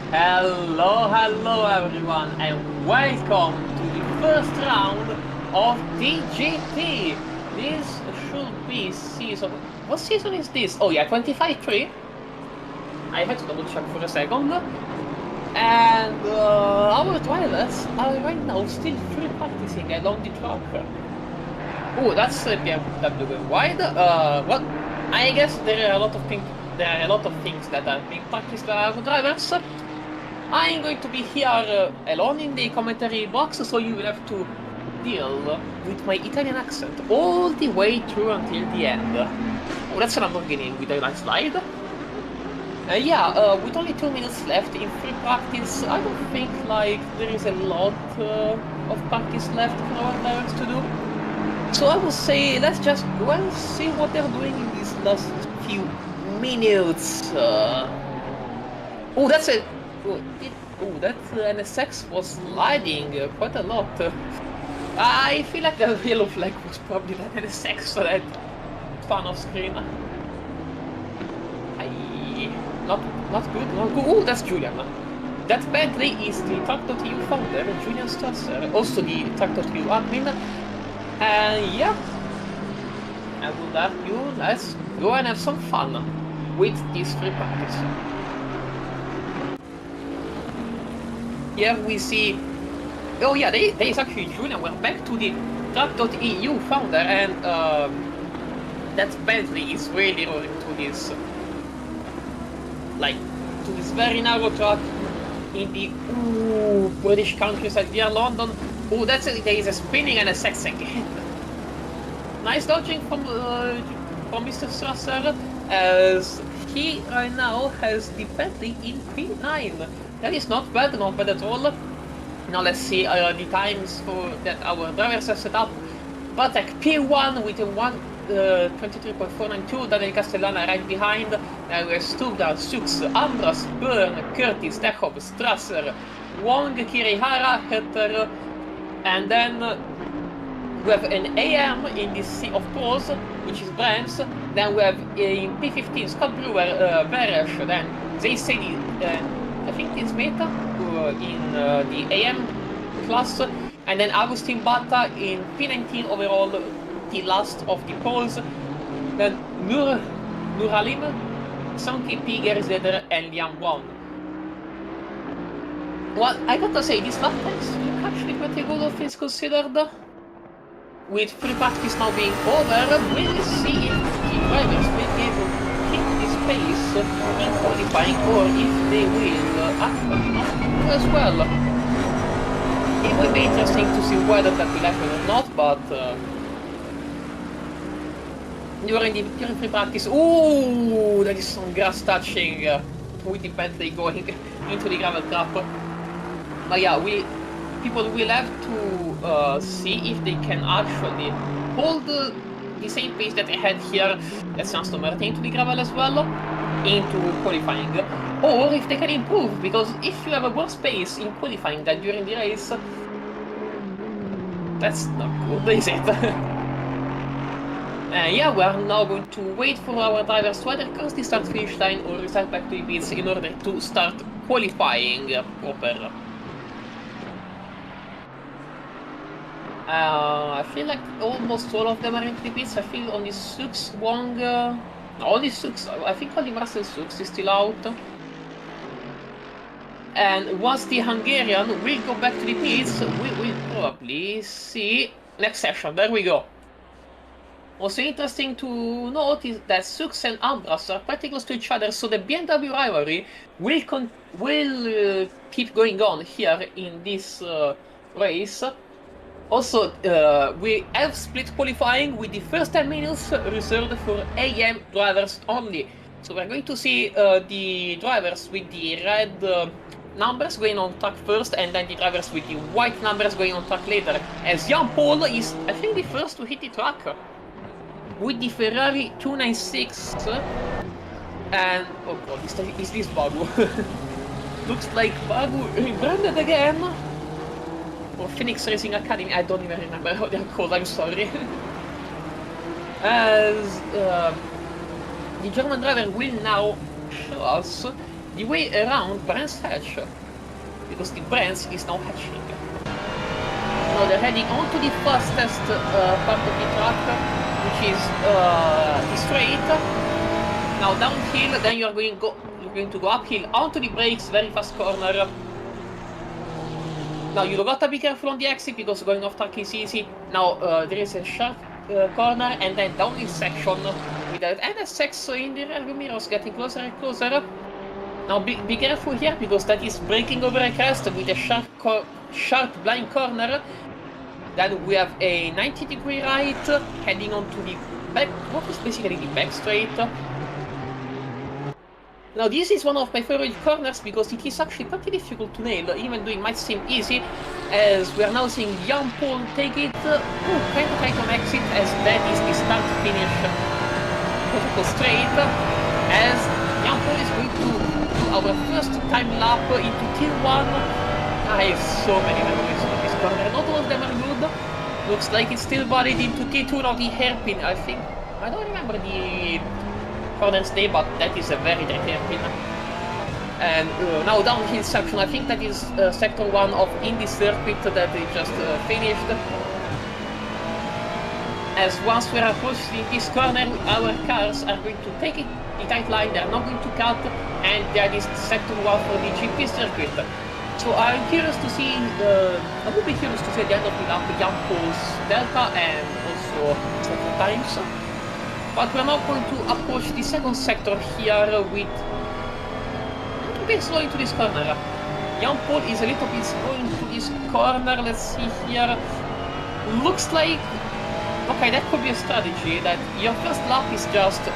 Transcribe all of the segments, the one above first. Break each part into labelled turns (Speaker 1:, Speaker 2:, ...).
Speaker 1: Hello everyone, and welcome to the first round of the GT. This should be season. What season is this? Oh yeah, 25-3. I had to double check for a second. And our drivers are right now still free practicing along the track. Oh, that's a BMW going wide. Well, I guess there are a lot of things. There are a lot of things that are being practiced by our drivers. I'm going to be here alone in the commentary box, so you will have to deal with my Italian accent all the way through until the end. Oh, that's an Lamborghini with a nice slide. With only 2 minutes left in free practice, I don't think there is a lot of practice left for our drivers to do. So I would say let's just go and see what they're doing in these last few minutes. Oh, that's a... Oh, that NSX was sliding quite a lot. I feel like the yellow flag was probably that NSX for that fun off screen. Not good. Oh, that's Julian. That Bentley is the tracc.eu founder, Julian Strasser, also the tracc.eu admin. And yeah, I would ask you, let's go and have some fun with this free practice. Here we see, oh yeah, there is actually Julian. We're back to the tracc.eu founder, and that Bentley is really rolling to this, to this very narrow track in the British countryside near London. Oh, there is a spinning and a sex again. Nice dodging from Mr. Strasser, as he right now has the Bentley in P9. That is not bad at all. Now let's see the times for that our drivers have set up. Fanatec P1 with a 23.492, Daniel Castellana right behind. Then we have Stugdal, Sux, Ambras, Byrne, Curtis, Techov, Strasser, Wong, Kirihara, Hetter, and then we have an AM in the Sea of Pros, which is Brams. Then we have in P15 Scott Brewer, Beresh, then they say I think it's Meta in the AM class, and then Agustin Batta in P19 overall, the last of the poles. Then Nuralim, Santi P, Gary Zeder, and Liam Wong. Well, I gotta say, these lap times look actually pretty good, all things considered. With free practice now being over, we'll see if the drivers will be able to keep this pace in qualifying, or if they will actually not do as well. It will be interesting to see whether that will happen or not, but during free practice, ooh, there is some grass touching with the Bentley going into the gravel trap. But yeah, people will have to see if they can actually hold the same pace that they had here at Aston Martin to the gravel as well into qualifying, or if they can improve, because if you have a worse pace in qualifying than during the race, that's not good, is it? Yeah, we are now going to wait for our drivers to either cross the start-finish line or return back to the pits in order to start qualifying proper. I feel like almost all of them are into the pits. I feel only Sux, Wong, only Sux, I think only Russell Sux is still out. And once the Hungarian will go back to the pits, we will probably see next session. There we go. Also interesting to note is that Sux and Ambras are pretty close to each other, so the BMW rivalry will keep going on here in this race. Also, we have split qualifying with the first 10 minutes reserved for AM drivers only. So we're going to see the drivers with the red numbers going on track first, and then the drivers with the white numbers going on track later. As Jan Paul is, I think, the first to hit the track with the Ferrari 296. And, oh god, is this Bagu? Looks like Bagu rebranded again. Or Phoenix Racing Academy, I don't even remember how they're called, I'm sorry. As the German driver will now show us the way around Brands Hatch, because the Brands is now hatching. Now they're heading onto the fastest part of the track, which is the straight. Now downhill, then you're going to go uphill onto the brakes, very fast corner. Now you gotta be careful on the exit because going off track is easy. Now there is a sharp corner and then downhill section with that NSX in the rearview mirrors getting closer and closer. Now be careful here because that is braking over a crest with a sharp blind corner. Then we have a 90-degree right heading onto the back, what is basically the back straight. Now this is one of my favorite corners because it is actually pretty difficult to nail, even though it might seem easy, as we are now seeing Jan Paul take it, kind of tight on exit, as that is the start-finish protocol straight, as Jan Paul is going to do our first time lap into Tier 1. I have so many memories of this corner, not all of them are good. Looks like it's still valid into T2, now the hairpin, I think. I don't remember the corner's name, but that is a very tight hairpin. And now downhill section, I think that is sector 1 of Indy circuit that they just finished. As once we're approaching this corner, our cars are going to take it the tight line, they're not going to cut, and that is sector 1 for the GP circuit. So I'm curious to see, I would be curious to see at the end of the lap Jan Paul's delta and also sector times. But we're now going to approach the second sector here with a bit slow into this corner. Jan Paul is a little bit slow into this corner, let's see here. Looks like, okay, that could be a strategy, that your first lap is just a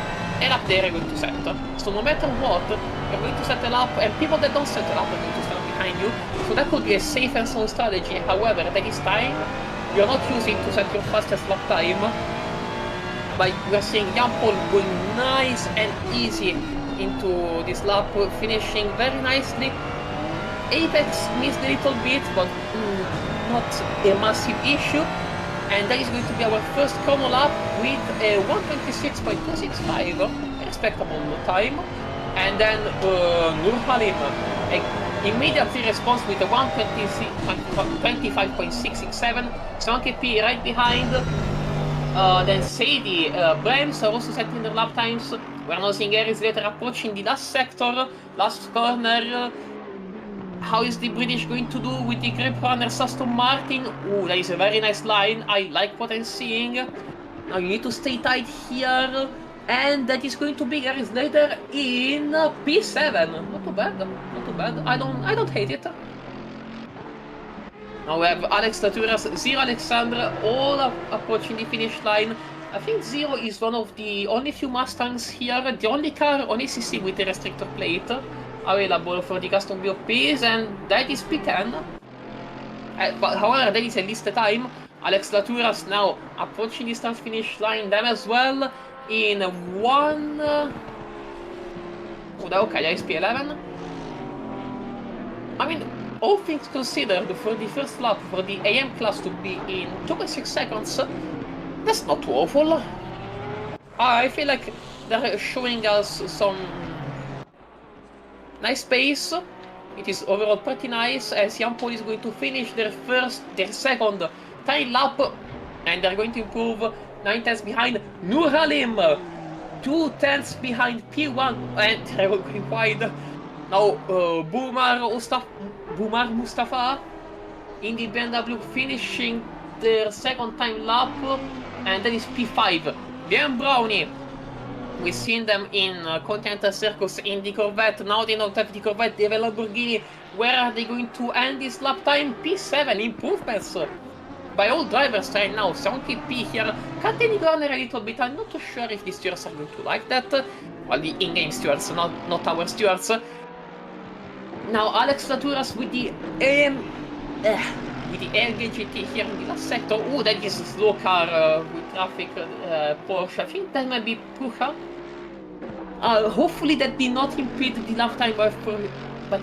Speaker 1: lap there you're going to set. So no matter what, you're going to set a lap, and people that don't set a lap are going to stand behind you. So that could be a safe and sound strategy. However, at this time, you're not using to set your fastest lap time. But we're seeing Jan Paul going nice and easy into this lap, finishing very nicely. Apex missed a little bit, but not a massive issue. And that is going to be our first chrono lap with a 1:26.265, a respectable time. And then Nur Halim immediately responds with a 1:25.667, Swanky P right behind. Then Sadie, Brems are also setting their lap times. We're now seeing Aries later approaching the last sector, last corner. How is the British going to do with the grip runners Aston Martin? Ooh, that is a very nice line. I like what I'm seeing. Now you need to stay tight here. And that is going to be Aries later in P7. Not too bad, not too bad. I don't hate it. Now we have Alex Laturas, Zero Alexandra, all approaching the finish line. I think Zero is one of the only few Mustangs here, the only car on ACC with a restrictor plate available for the custom BOPs, and that is P10. But however, that is at least the time. Alex Laturas now approaching the start finish line, them as well, in one... okay, that is P11. I mean, all things considered, for the first lap, for the AM class to be in 2.6 seconds, that's not too awful. I feel like they're showing us some nice pace. It is overall pretty nice, as Jan Paul is going to finish their second time lap, and they're going to improve 9 tenths behind Nur Halim, 2 tenths behind P1, and they're going wide. Now Boumar Mustafa in the BMW finishing their second time lap, and that is P5. Dan Brownie, we've seen them in Continental Circus in the Corvette, now they don't have the Corvette, they have a Lamborghini. Where are they going to end this lap time? P7, improvements by all drivers right now. 70p here, cutting the corner a little bit. I'm not too sure if the stewards are going to like that. Well, the in-game stewards, not our stewards. Now Alex Laturas with the AMG GT here in the last sector. Oh, that is a slow car with traffic, Porsche. I think that might be Pucha. Hopefully that did not impede the lap time, but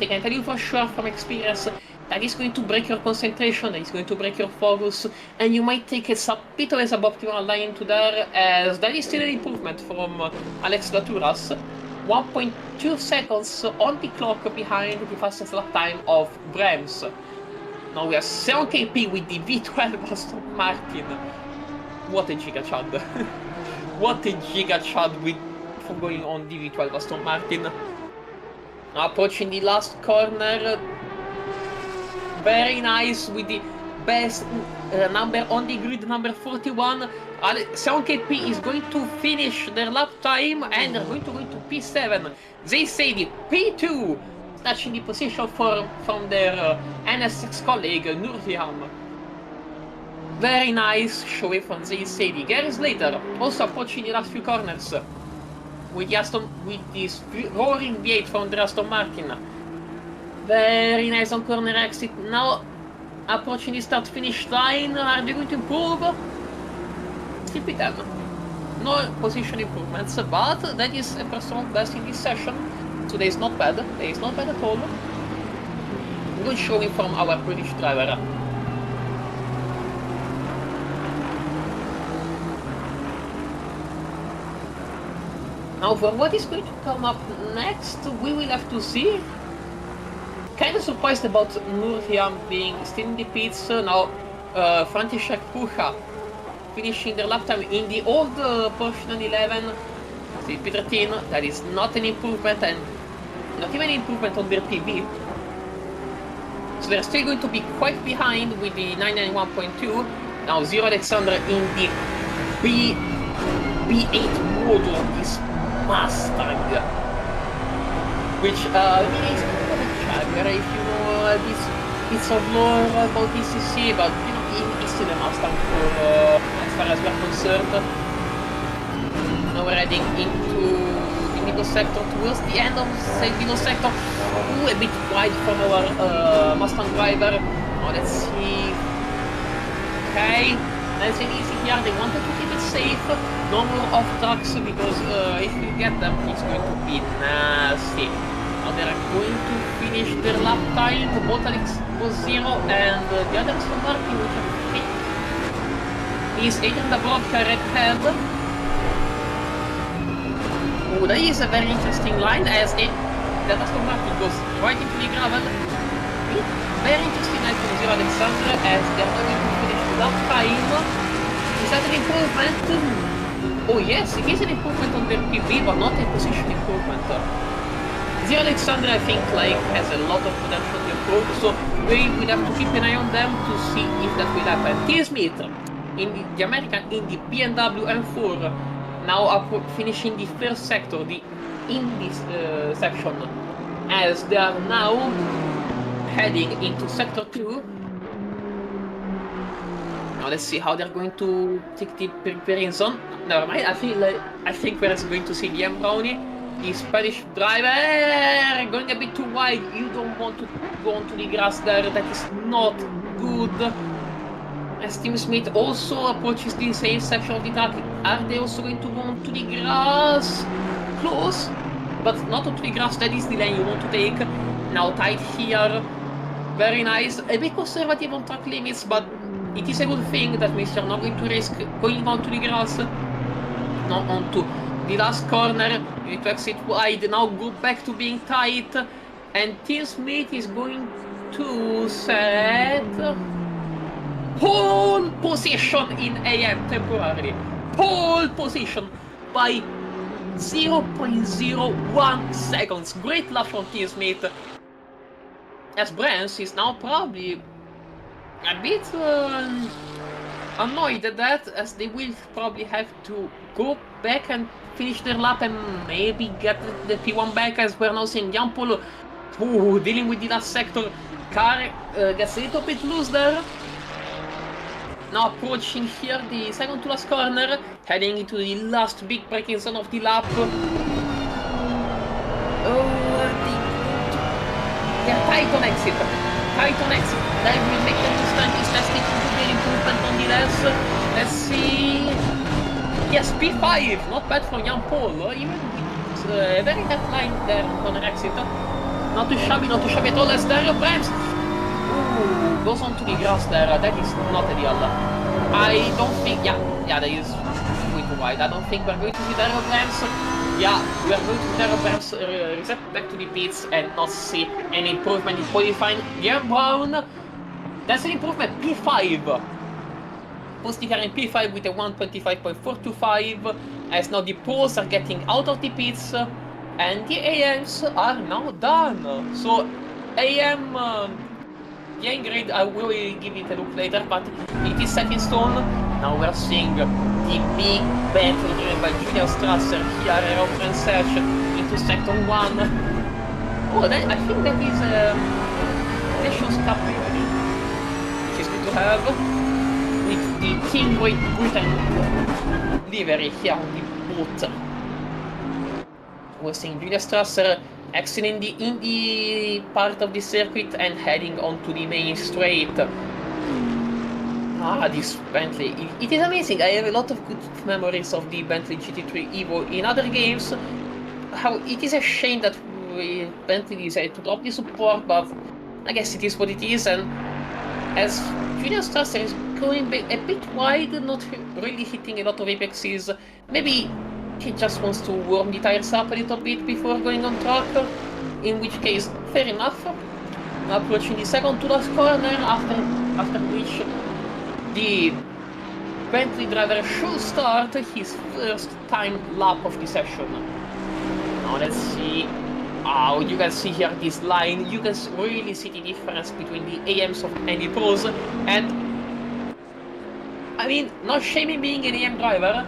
Speaker 1: I can tell you for sure from experience that is going to break your concentration, that is going to break your focus, and you might take a bit of a suboptimal line into there, as that is still an improvement from Alex Laturas. 1.2 seconds on the clock behind the fastest lap time of Brems. Now we are 7kp with the V12 Aston Martin. What a giga chad. What a giga chad for going on the V12 Aston Martin. Approaching the last corner. Very nice with the best number on the grid, number 41. 7kp is going to finish their lap time and they're going to go into P7. They say the P2, snatching the position from their NSX colleague Nurhiam. Very nice showing from Zay Sadie. Gareth later, also approaching the last few corners with this roaring V8 from the Aston Martin. Very nice on corner exit. Now approaching the start-finish line. Are they going to improve? Still P10. No position improvements, but that is a personal best in this session. So that is not bad. That is not bad at all. Good showing from our British driver. Now for what is going to come up next, we will have to see. Kind of surprised about Nurhiam being still in the pits. Now František Pucha finishing their lap time in the old Porsche 911, the P13. That is not an improvement and not even an improvement on their PB. So they're still going to be quite behind with the 991.2. Now Zero Alexander in the B8 model of this Mustang, which is if you know this bits of lore about ECC, but you know it's still a Mustang as far as we're concerned. Now we're heading into the middle sector towards the end of the middle sector. Ooh, a bit wide from our Mustang driver. Now let's see. Okay, nice and easy here. They wanted to keep it safe. No more off tracks because if you get them, it's going to be nasty. Now they are going to finish their lap time. Both Alex was 0 and the other Aston Martin, which I think is Adrian Dabrowska red head. Oh, that is a very interesting line as that Aston Martin goes right into the gravel. Very interesting line from Zero Alexander as they are going to finish the lap time. Is that an improvement? Oh yes, it is an improvement on their PB, but not a position improvement. Zero Alexander, I think, has a lot of potential to improve, so we will have to keep an eye on them to see if that will happen. T-Smith in the American in the BMW M4, now finishing the first sector, in this section, as they are now heading into sector 2. Now let's see how they're going to take the preparing zone. Never mind, I think we're going to see the M Brownie, the Spanish driver, going a bit too wide. You don't want to go onto the grass there, that is not good. As Tim Smith also approaches the same section of the track, are they also going to go onto the grass? Close, but not onto the grass, that is the lane you want to take. Now tight here, very nice, a bit conservative on track limits, but it is a good thing. That means you're not going to risk going onto the grass. Now onto the last corner, you need to exit wide, now go back to being tight, and Tim Smith is going to set pole position in AM temporarily. Pole position by 0.01 seconds. Great lap from Tim Smith. As Brans is now probably a bit annoyed at that, as they will probably have to go back and finish their lap and maybe get the P1 back, as we're now seeing Jampolo dealing with the last sector. Car gets a little bit loose there. Now approaching here the second to last corner, heading into the last big braking zone of the lap. They're tight on exit. That will make them stand is testing to be an improvement on the left. Let's see. Yes, P5, not bad for Jan Paul, even with a very tough line there on the exit. Not too shabby at all, as there Brems. Ooh, goes onto the grass there, that is not ideal. I don't think, yeah, that is going to wide. I don't think we're going to see the aerograms. Yeah, we are going to see the aerograms reset back to the pits and not see any improvement in qualifying. Guillaume Brown, that's an improvement, P5. Posting her in P5 with a 125.425, as now the pros are getting out of the pits, and the AMs are now done. So, AM, the grid, I will give it a look later, but it is set in stone. Now we're seeing the big battle driven by Julian Strasser here around Francesc into sector 1. Oh, I think that is Nations Cup livery, which is good to have, with the Team Great Britain livery here on the boat. We're seeing Julian Strasser exiting in the part of the circuit and heading onto the main straight. This Bentley, it is amazing. I have a lot of good memories of the Bentley GT3 Evo in other games. How it is a shame that Bentley decided to drop the support, but I guess it is what it is. And as Julian Strasser is going a bit wide, not really hitting a lot of apexes, maybe he just wants to warm the tires up a little bit before going on track, in which case, fair enough. Approaching the second to last corner, after which the Bentley driver should start his first time lap of the session. Now let's see. Oh, you can see here this line, you can really see the difference between the AMs and the pros, and I mean, not shaming being an AM driver,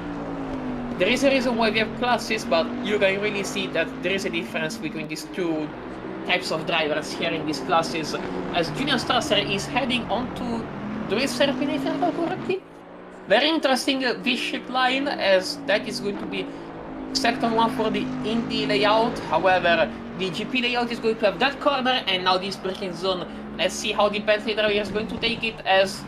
Speaker 1: there is a reason why we have classes, but you can really see that there is a difference between these two types of drivers here in these classes, as Julian Strasser is heading onto the race hairpin, if I recall correctly. Very interesting V-shaped line, as that is going to be sector 1 for the Indy layout. However, the GP layout is going to have that corner and now this braking zone. Let's see how the Bentley driver is going to take it, as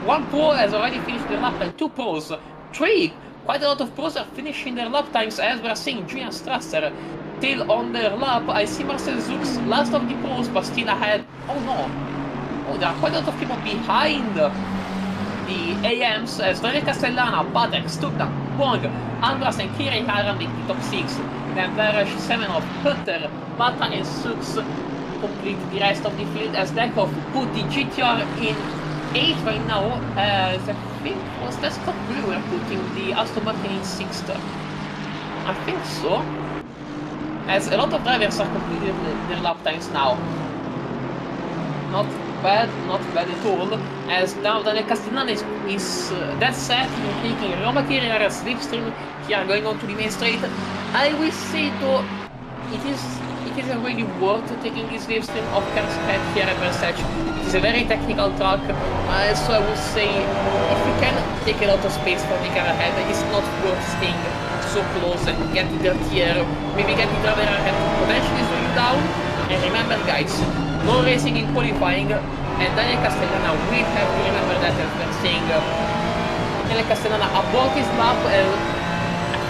Speaker 1: one pro has already finished the lap and two pros, three. Quite a lot of pros are finishing their lap times, as we're seeing Julian Strasser still on their lap. I see Marcel Zux last of the pros, but still ahead. Oh no! Oh, there are quite a lot of people behind the AMs, as Daniel Castellana, Patek, Stuckda, Wong, Andras and Kiri Hara make the top 6. Then Veresh, Semenov, Hutter, Bata and Zux complete the rest of the field, as Dekov put the GTR in 8 right now, as I think was that Scott Brewer putting the Aston Martin in 6th. I think so. As a lot of drivers are completing their lap times now. Not bad at all. As now Daniel Castellana is dead set in taking Roma Kirriara's slipstream here going on to the main straight. I will say though, it is really worth taking this slipstream of Ker's head here at Versace. It is a very technical track, so I would say if you can take a lot of space for the car ahead, it's not worth staying so close and get dirtier. Maybe get the driver ahead to potentially slow you down. And remember guys, no racing in qualifying, and Daniel Castellana will have to remember that, as we're saying Daniel Castellana abort his lap, I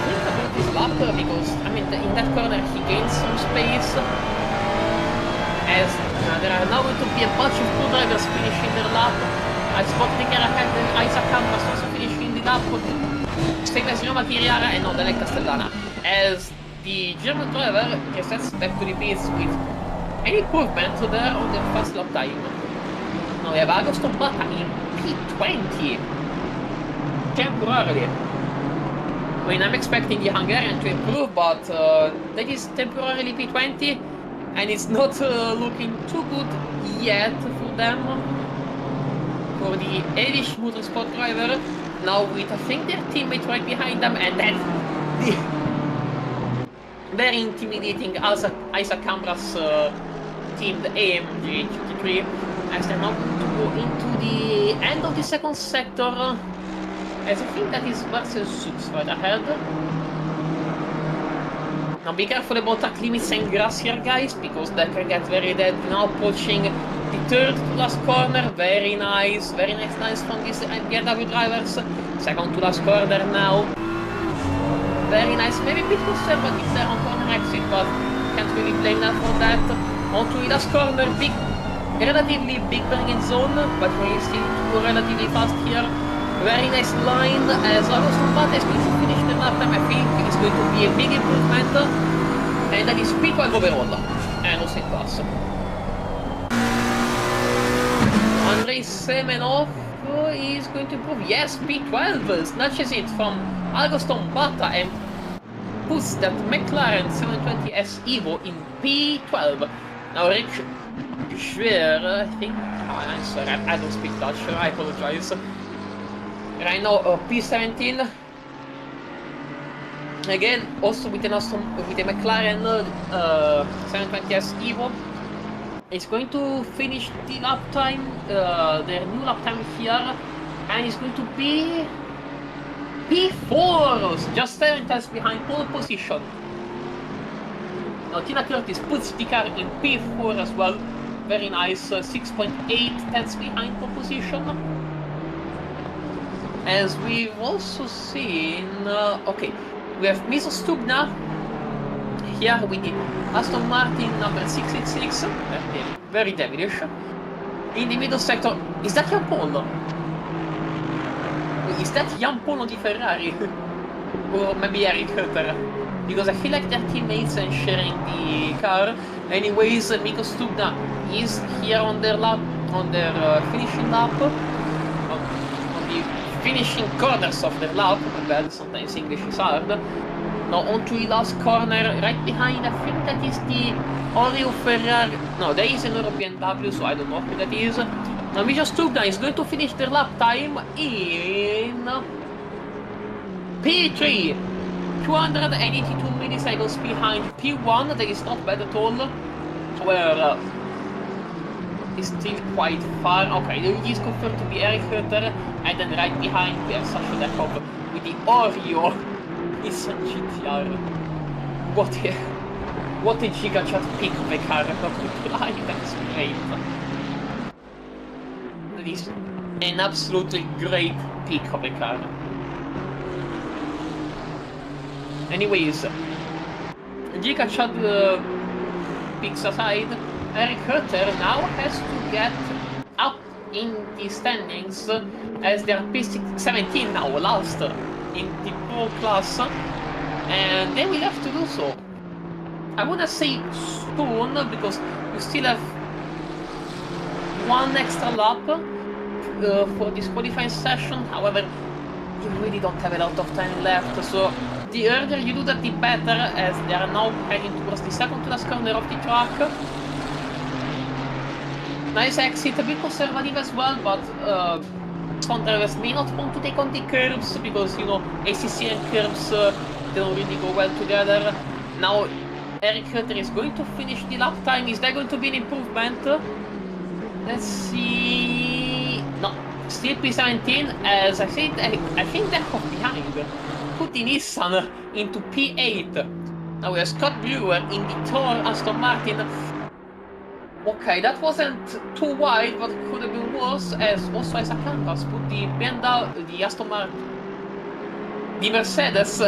Speaker 1: think abort his lap because I mean in that corner he gained some space, as there are now going to be a bunch of pro drivers finishing their lap. I spotted the car ahead and Isaac Campos also finishing the lap, same as Roma Kirriara and now Daniel Castellana, as the German driver resets back to the pits with an improvement there on their first lap time. Now we have Augusto Bata in P20 temporarily. I mean, I'm expecting the Hungarian to improve, but that is temporarily P20 and it's not looking too good yet for them. For the Elish motorsport driver, now with I think their teammate right behind them, and then the very intimidating Isaac Cambra's team, the AMG GT3, as they're now going to go into the end of the second sector, as I think that is Marcel Zux right ahead. Now be careful about track limits and grass here guys, because that can get very dead. Now approaching the third to last corner, very nice from these BMW drivers. Second to last corner now. Very nice, maybe a bit conservative there on corner exit, but can't really blame them for that. Onto the last corner, relatively big braking zone, but we're still relatively fast here. Very nice line as Augusto Mbata is going to finish the lap time. I think it's going to be a big improvement. And that is P12 overall. And also in class. Andrei Semenov is going to improve. Yes, P12 snatches it from Augusto Mbata and puts that McLaren 720S Evo in P12. Now Rick Schwer, I think. Oh, I'm sorry, I don't speak Dutch, I apologize. Right now, P17. Again, also with a McLaren 720S Evo. It's going to finish the lap time, their new lap time here, and it's going to be P4, just 7 tenths behind pole position. Now Tina Curtis puts the car in P4 as well. Very nice, 6.8 tenths behind pole position. As we've also seen, okay, we have Miso Stubna here with the Aston Martin number 686, very devilish. In the middle sector, is that Jan Paul? Is that Jan Paul di Ferrari? Or maybe Eric Hutter? Because I feel like they're teammates and sharing the car. Anyways, Miko Stubna is here on their lap, on their finishing lap, on the finishing corners of their lap. My bad, sometimes English is hard. Now onto the last corner, right behind, I think that is the Oreo Ferrari. No, there is an European W, so I don't know who that is. Now Mijo Stubna is going to finish their lap time in P3. 282 milliseconds behind P1, that is not bad at all. Where is still quite far. Okay, he is confirmed to be Eric Hutter, and then right behind we have Sasha Dekov with the Oreo. It's a GTR. What a gigachat pick of a car. That's great. That is an absolutely great pick of a car. Anyways, gigachat picks aside, Eric Hutter now has to get up in the standings as they are P17 now, last in the Pro class, and they will have to do so. I wanna say soon, because you still have one extra lap for this qualifying session. However, you really don't have a lot of time left, so the earlier you do that, the better, as they are now heading towards the second to last corner of the track. Nice exit, a bit conservative as well, but some drivers may not want to take on the curves, because, you know, ACC and curves, they don't really go well together. Now, Eric Hutter is going to finish the lap time. Is there going to be an improvement? Let's see. No, still P17, as I said, I think they're off behind. Put the Nissan into P8. Now we have Scott Brewer in the Thor Aston Martin. Okay, that wasn't too wide, but could have been worse, as also Isaac Canvas put the Aston Martin, the Mercedes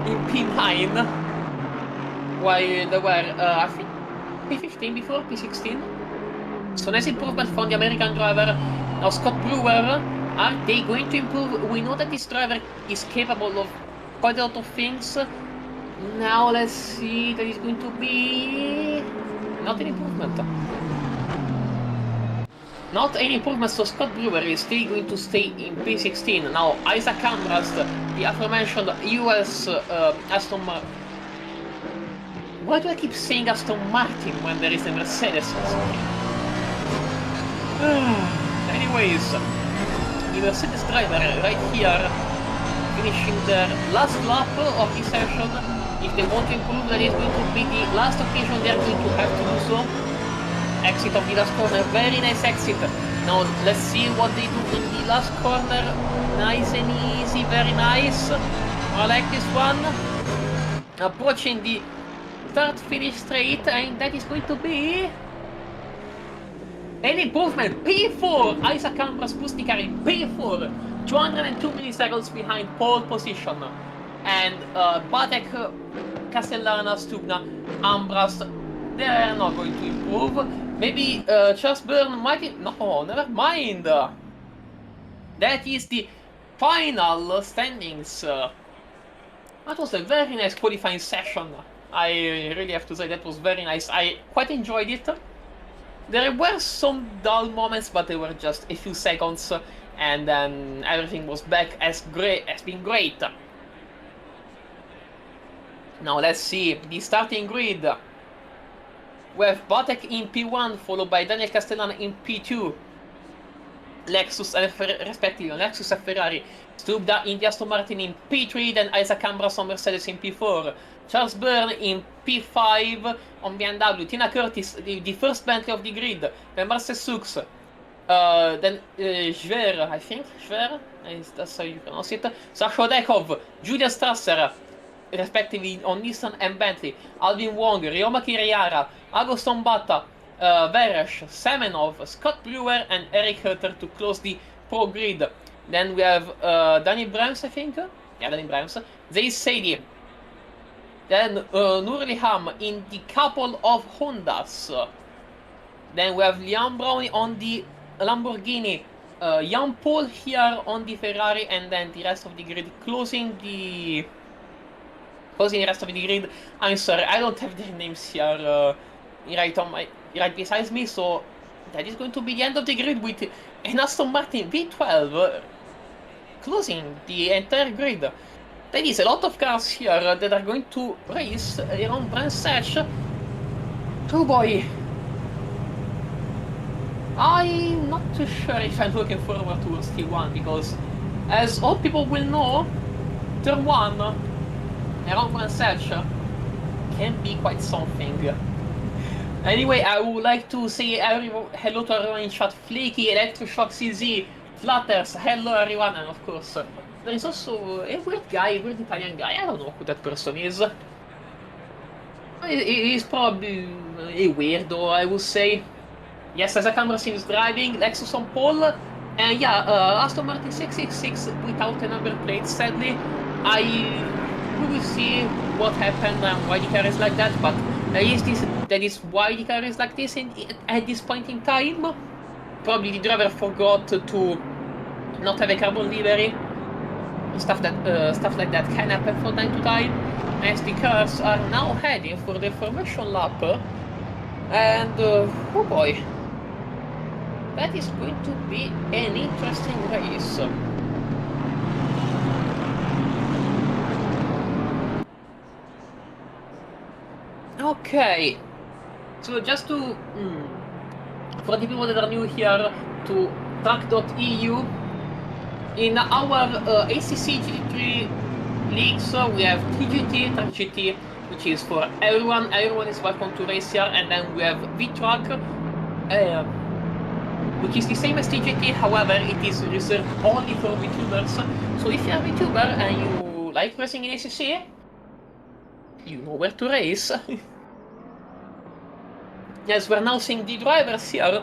Speaker 1: in P9, while they were, I think, P15 before, P16. So nice improvement from the American driver. Now Scott Brewer, are they going to improve? We know that this driver is capable of quite a lot of things. Now let's see, that is going to be not an improvement. Not any improvement, so Scott Brewer is still going to stay in P16. Now Isaac Amrast, the aforementioned US Aston Martin. Why do I keep saying Aston Martin when there is a Mercedes? Anyways, the Mercedes driver right here, finishing their last lap of the session. If they want to improve, that is going to be the last occasion they are going to have to do so. Exit of the last corner, very nice exit. Now let's see what they do in the last corner. Nice and easy, very nice. I like this one. Approaching the third finish straight, and that is going to be an improvement. P4, Isaac Ambras puts the car in P4, 202 milliseconds behind pole position. And Batek, Castellana, Stubna, Ambras, they are not going to improve. Maybe Charles Byrne might... No, never mind. that is the final standings. That was a very nice qualifying session. I really have to say that was very nice. I quite enjoyed it. There were some dull moments, but they were just a few seconds, and then everything was back as being great. Now let's see the starting grid. We have Fanatec in P1, followed by Daniel Castellana in P2. Lexus and respectively Lexus and Ferrari. Stubda in the Aston Martin in P3, then Isaac Ambras on Mercedes in P4. Charles Byrne in P5 on BMW. Tina Curtis, the first Bentley of the grid. Then Marcel Sux. Then Schwer, I think. Schwer? That's how you pronounce it. Sasha Dekov, Julian Strasser, respectively on Nissan and Bentley. Alvin Wong, Ryoma Kirihara, Agoston Batta, Veresh, Semenov, Scott Brewer, and Eric Hutter to close the pro grid. Then we have Danny Brems, I think. Yeah, Danny Brems. Zaid Sadie. Then Nurli Ham in the couple of Hondas. Then we have Liam Brownie on the Lamborghini. Jan Paul here on the Ferrari, and then the rest of the grid closing the rest of the grid. I'm sorry, I don't have their names here right besides me, so that is going to be the end of the grid with an Aston Martin V12 closing the entire grid. There is a lot of cars here that are going to race around Brands Hatch. Oh boy. I'm not too sure if I'm looking forward towards T1, because as all people will know, Turn 1 around Brands Hatch can be quite something. Anyway, I would like to say hello to everyone in chat. Flaky, Electroshock CZ, Flutters, hello everyone, and of course, there is also a weird Italian guy, I don't know who that person is. He's probably a weirdo, I would say. Yes, as a camera seems driving, Lexus on pole, and yeah, Aston Martin 666 without a number plate, sadly. We will see what happened and why the car is like that, but that is why the car is like this at this point in time. Probably the driver forgot to not have a carbon livery. Stuff like that can happen from time to time, as the cars are now heading for the formation lap, and oh boy, that is going to be an interesting race. Okay, so just to for the people that are new here to tracc.eu, in our ACC GT3 leagues we have TGT, Track GT, which is for everyone. Everyone is welcome to race here, and then we have VTrack, which is the same as TGT. However, it is reserved only for VTubers. So if you are a VTuber and you like racing in ACC, you know where to race. Yes, we're now seeing the drivers here,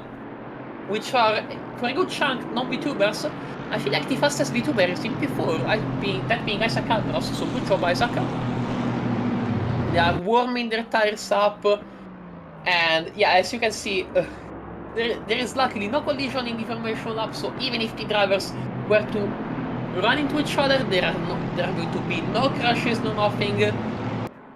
Speaker 1: which are for a good chunk non-VTubers. I feel like the fastest VTuber is in P4, that being Isaac Albros, so good job Isaac. They are warming their tires up, and yeah, as you can see, there is luckily no collision in the formation lap, so even if the drivers were to run into each other, there are going to be no crashes, no nothing,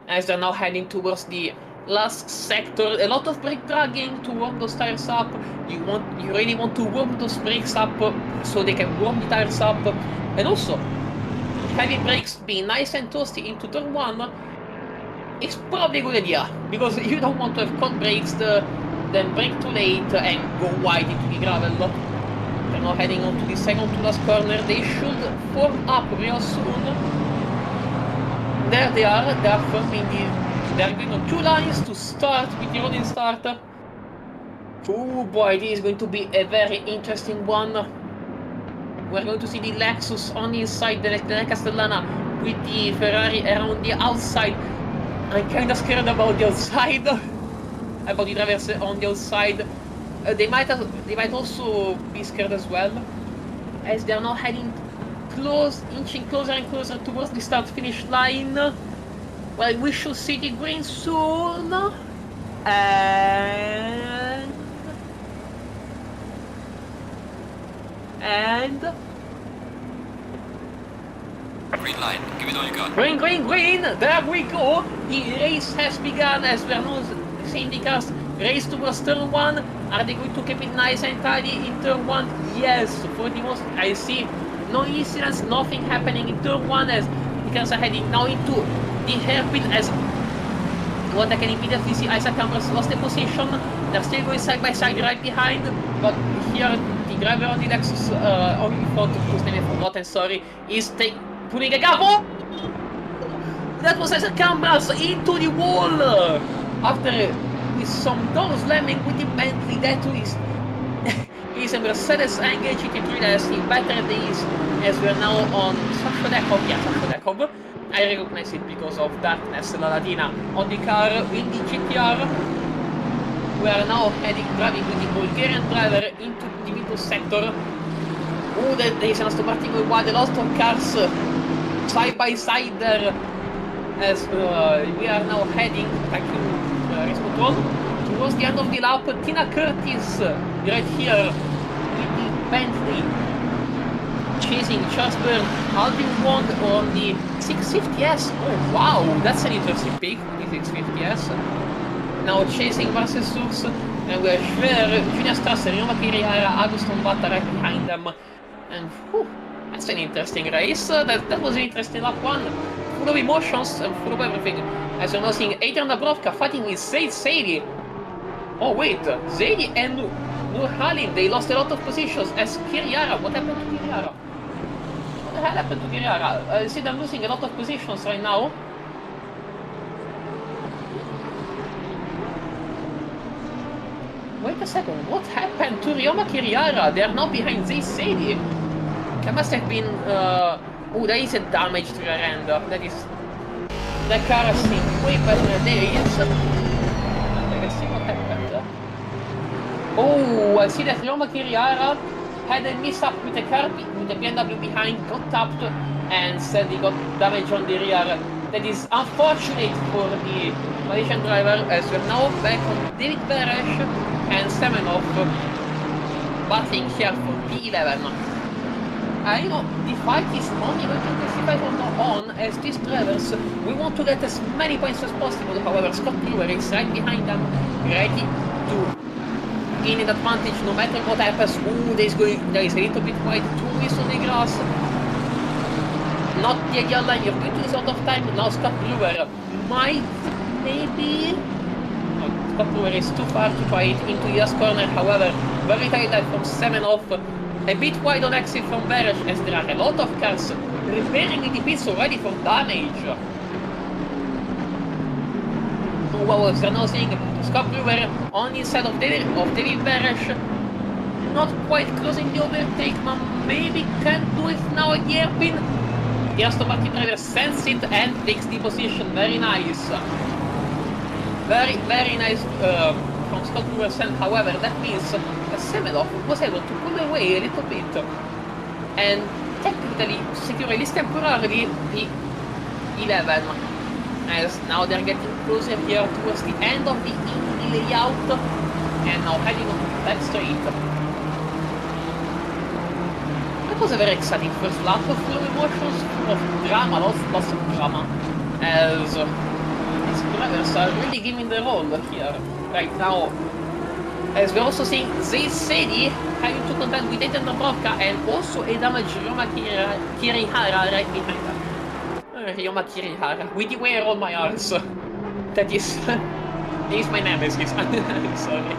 Speaker 1: as they're now heading towards the last sector. A lot of brake dragging to warm those tires up. You really want to warm those brakes up so they can warm the tires up, and also heavy brakes being nice and toasty into turn 1 is probably a good idea, because you don't want to have cold brakes then brake too late and go wide into the gravel. They're now heading on to the second to last corner. They should form up real soon. There they are. They are forming they're going on 2 lines to start with the rolling start. Oh boy, this is going to be a very interesting one. We're going to see the Lexus on the inside, the Castellana with the Ferrari around the outside. I'm kinda scared about the outside, about the drivers on the outside. They might also be scared as well, as they are now heading inching closer and closer towards the start-finish line. Well, we should see the green soon, and
Speaker 2: give it all you got.
Speaker 1: Green, green, green! There we go! The race has begun as we are now seeing the cars race towards turn 1. Are they going to keep it nice and tidy in turn 1? Yes, for the most I see no incidents, nothing happening in turn 1 as the cars are heading now into the hairpin as what I can immediately see Isaac Cameras lost the position. They're still going side by side right behind, but here the driver on the Lexus on in front, whose name I forgotten, sorry, is putting a gap. Oh! That was Isaac Cameras into the wall after with some door slamming with the Bentley. That is a Mercedes AMG GT3 that has seen better days as we are now on Assetto. Yeah, Assetto. I recognize it because of darkness, La Latina on the car in the GTR. We are now driving with the Bulgarian driver into the middle sector. Oh, there is an Aston Martin with a lot of cars side by side there as we are now heading, thank you, race control, towards the end of the lap. Tina Curtis right here with the Bentley chasing Charles Byrne, Alvin Wong on the 650S. Oh wow, that's an interesting pick, the 650S. Now chasing Marcel Sours, and we are Schwer, Junior Strasser, Roma Kirihara, Agustin Batta right behind them. And whew, that's an interesting race. That was an interesting lap one. Full of emotions and full of everything. As we're now seeing Adrian Dabrowka fighting with Zaid Saidi. Oh wait, Zaidi and Nur Halim, they lost a lot of positions as Kirihara. What happened to Kirihara? What the hell happened to Kirihara? I see them losing a lot of positions right now. Wait a second, what happened to Ryoma Kirihara? They are now behind Zaid Saidi. There must have been... oh, there is a damage to rear end. That is... The car seems way better than there is. Let's see what happened. Oh, I see that Ryoma Kirihara had a mishap with the car, with the BMW behind, got tapped, and said he got damage on the rear. That is unfortunate for the Malaysian driver, as we're now back on David Beresh and Semenov battling here for P11. You know, the fight is only going to intensify from now on as these drivers, we want to get as many points as possible. However, Scott Brewer is right behind them, ready to gain an advantage no matter what happens. Ooh, there is a little bit wide, 2 wheels on the grass. Not the ideal line, you're going to lose a lot of time. Now Scott Brewer might, maybe... No, Scott Brewer is too far to fight into the last corner. However, very tight line from Semenov. A bit wide on exit from Beresh as there are a lot of cars repairing in the pits already for damage. Oh wow, we're now seeing Scott Brewer on the inside of David Beresh. Not quite closing the overtake, but maybe can do it now at the hairpin. The Aston Martin driver sends it and takes the position. Very nice. Very, very nice from Scott Brewer's end. However, that means Semenov was able to pull away a little bit and technically secure at least temporarily the 11. As now they're getting closer here towards the end of the layout and now heading on the back straight. That was a very exciting first lap, full of emotions, full of drama, lots of drama, as these drivers are really giving their all here right now. As we're also seeing Zaid Saidi having to contend with Adrian Dabrowka and also a damaged Ryoma Kirihara right behind them. Ryoma Kirihara, with the way I roll my R's. That is my nemesis. Sorry.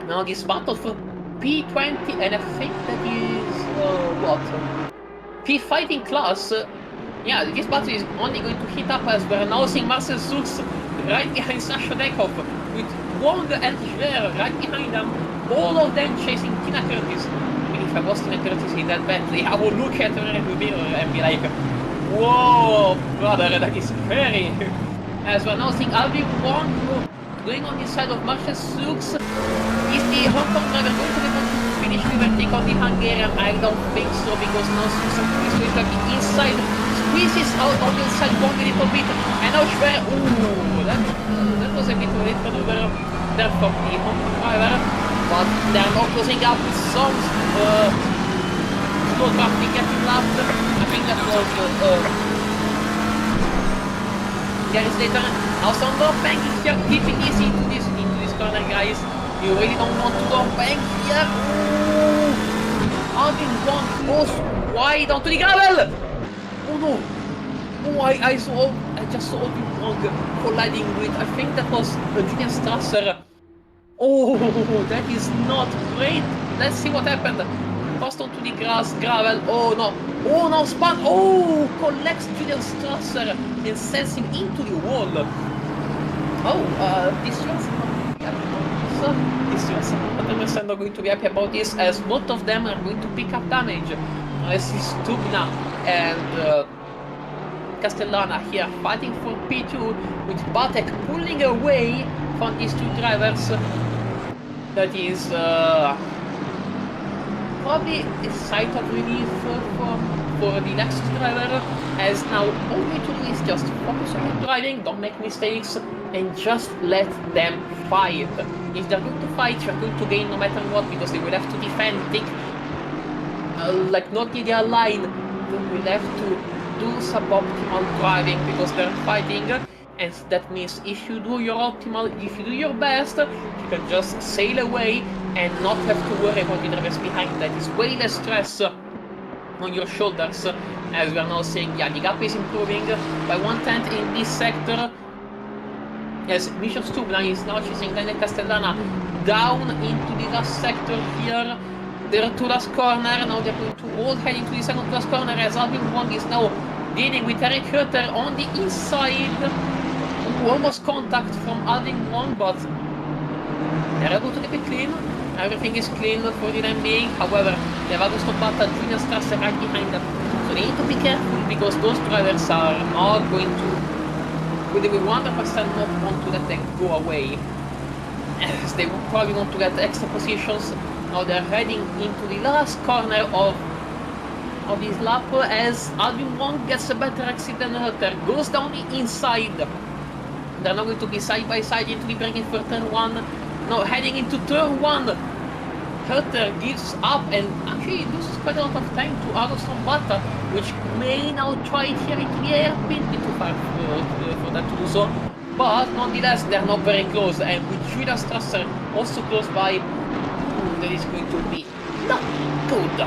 Speaker 1: Now this battle for P20, and I think that is what? P5 in class. Yeah, this battle is only going to heat up as we're now seeing Marcel Sours right behind Sasha Dekov, with Wong and Schwer right behind them, all of them chasing Tina Curtis. I mean, if I was Tina Curtis in that Bentley, I would look at her in the mirror and be like, whoa, brother, that is scary. As we're now seeing Alvin Wong going on the side of Marcel Sours. Is the Hong Kong driver going to be able to finish the overtake on the Hungarian? I don't think so, because now Sours is going to be inside. Squeezes out on the inside Wong a little bit, and now Schwer, ooh, that was a bit of a late maneuver there from the Hong Kong driver, but they are now closing up with some slow traffic getting left. I think that was Gareth later. Now some door bank here, keeping easy into this corner, guys. You really don't want to door bank here. Alvin Wong goes wide onto the gravel. Oh no! Oh, I just saw Alvin Wong colliding with, I think that was Julian Strasser. Oh, that is not great. Let's see what happened. Crossed onto the gravel. Oh no, spun. Oh, collects Julian Strasser and sends him into the wall. Oh, this one's not going to be happy about this, as both of them are going to pick up damage. Let's see Stubna and Castellana here fighting for P2, with Bartek pulling away from these two drivers. That is probably a sight of relief for the next driver, as now all we need to do is just focus on your driving, don't make mistakes, and just let them fight. If they're going to fight, you're going to gain no matter what, because they will have to defend, take like not near their line. They will have to do suboptimal driving because they're fighting, and that means if you do your best, you can just sail away and not have to worry about the drivers behind. That is way less stress on your shoulders, as we are now seeing. Yeah, the gap is improving by 1/10 in this sector, as Misha Stubna is now chasing Daniel Castellana down into the last sector here. They're to last corner, now they're going to all head into the second last corner, as Alvin Wong is now dealing with Eric Herter on the inside. Almost contact from Alvin Wong, but they're able to keep it clean. Everything is clean for the time being. However, they have Augusto Batta, Junior Strasser right behind them, so they need to be careful, because those drivers are not going to, they will 100% not want to let them go away, as they will probably want to get extra positions. Now they're heading into the last corner of this lap, as Alvin Wong gets a better exit than Herter, goes down the inside. They're now going to be side by side into the braking for turn 1. Now heading into turn 1, Herter gives up and actually loses quite a lot of time to Augusto Batta, which may now try it here into the airpin. Bit too far for that to do so, but nonetheless they're not very close, and with Julian Strasser also close by, that is going to be not good.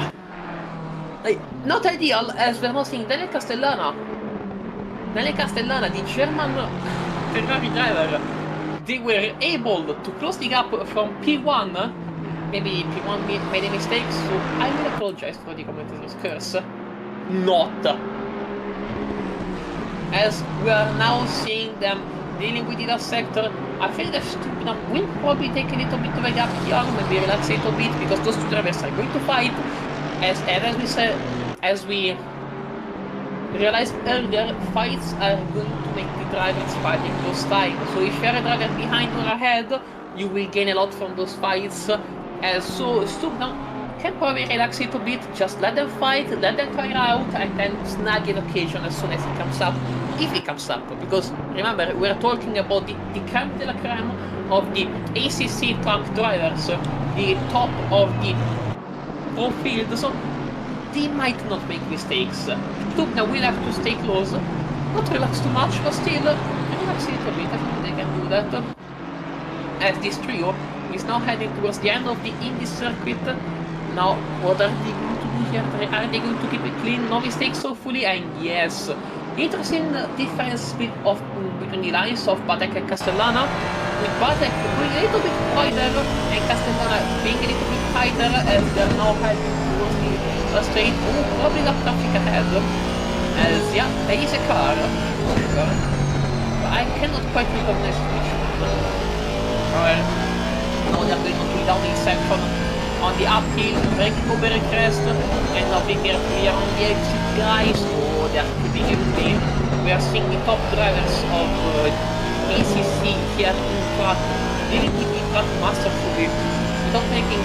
Speaker 1: Not ideal, as we're now seeing Daniel Castellana, the German Ferrari driver. They were able to close the gap from P1. Maybe P1 made a mistake, so I will apologize for the commentator's curse. Not. As we are now seeing them dealing with the last sector, I think that Stupina will probably take a little bit of a gap here, maybe relax a little bit, because those two drivers are going to fight. As we realized earlier, fights are going to make the drivers fighting those times. So if you're a driver behind or ahead, you will gain a lot from those fights. So Stubna can probably relax a little bit, just let them fight, let them try out, and then snag an occasion as soon as it comes up, if it comes up. Because remember, we're talking about the creme de la creme of the ACC truck drivers, the top of the pro field, so they might not make mistakes. Stubna will have to stay close, not relax too much, but still relax a little bit. I think they can do that. As this trio is now heading towards the end of the Indy circuit. Now, what are they going to do here? Are they going to keep it clean, no mistakes hopefully? And yes, interesting difference between the lines of Bartek and Castellana, with Bartek going a little bit wider and Castellana being a little bit tighter, as they're now heading towards the straight. Oh, probably got traffic ahead, as yeah, there is a car, for sure, but I cannot quite recognize which one. Now they're going to do down the section on the uphill, breaking over a crest, and now be careful here on the exit, guys. Oh, they're keeping it clean. We are seeing the top drivers of ACC here in track, dealing with the track masterfully, without making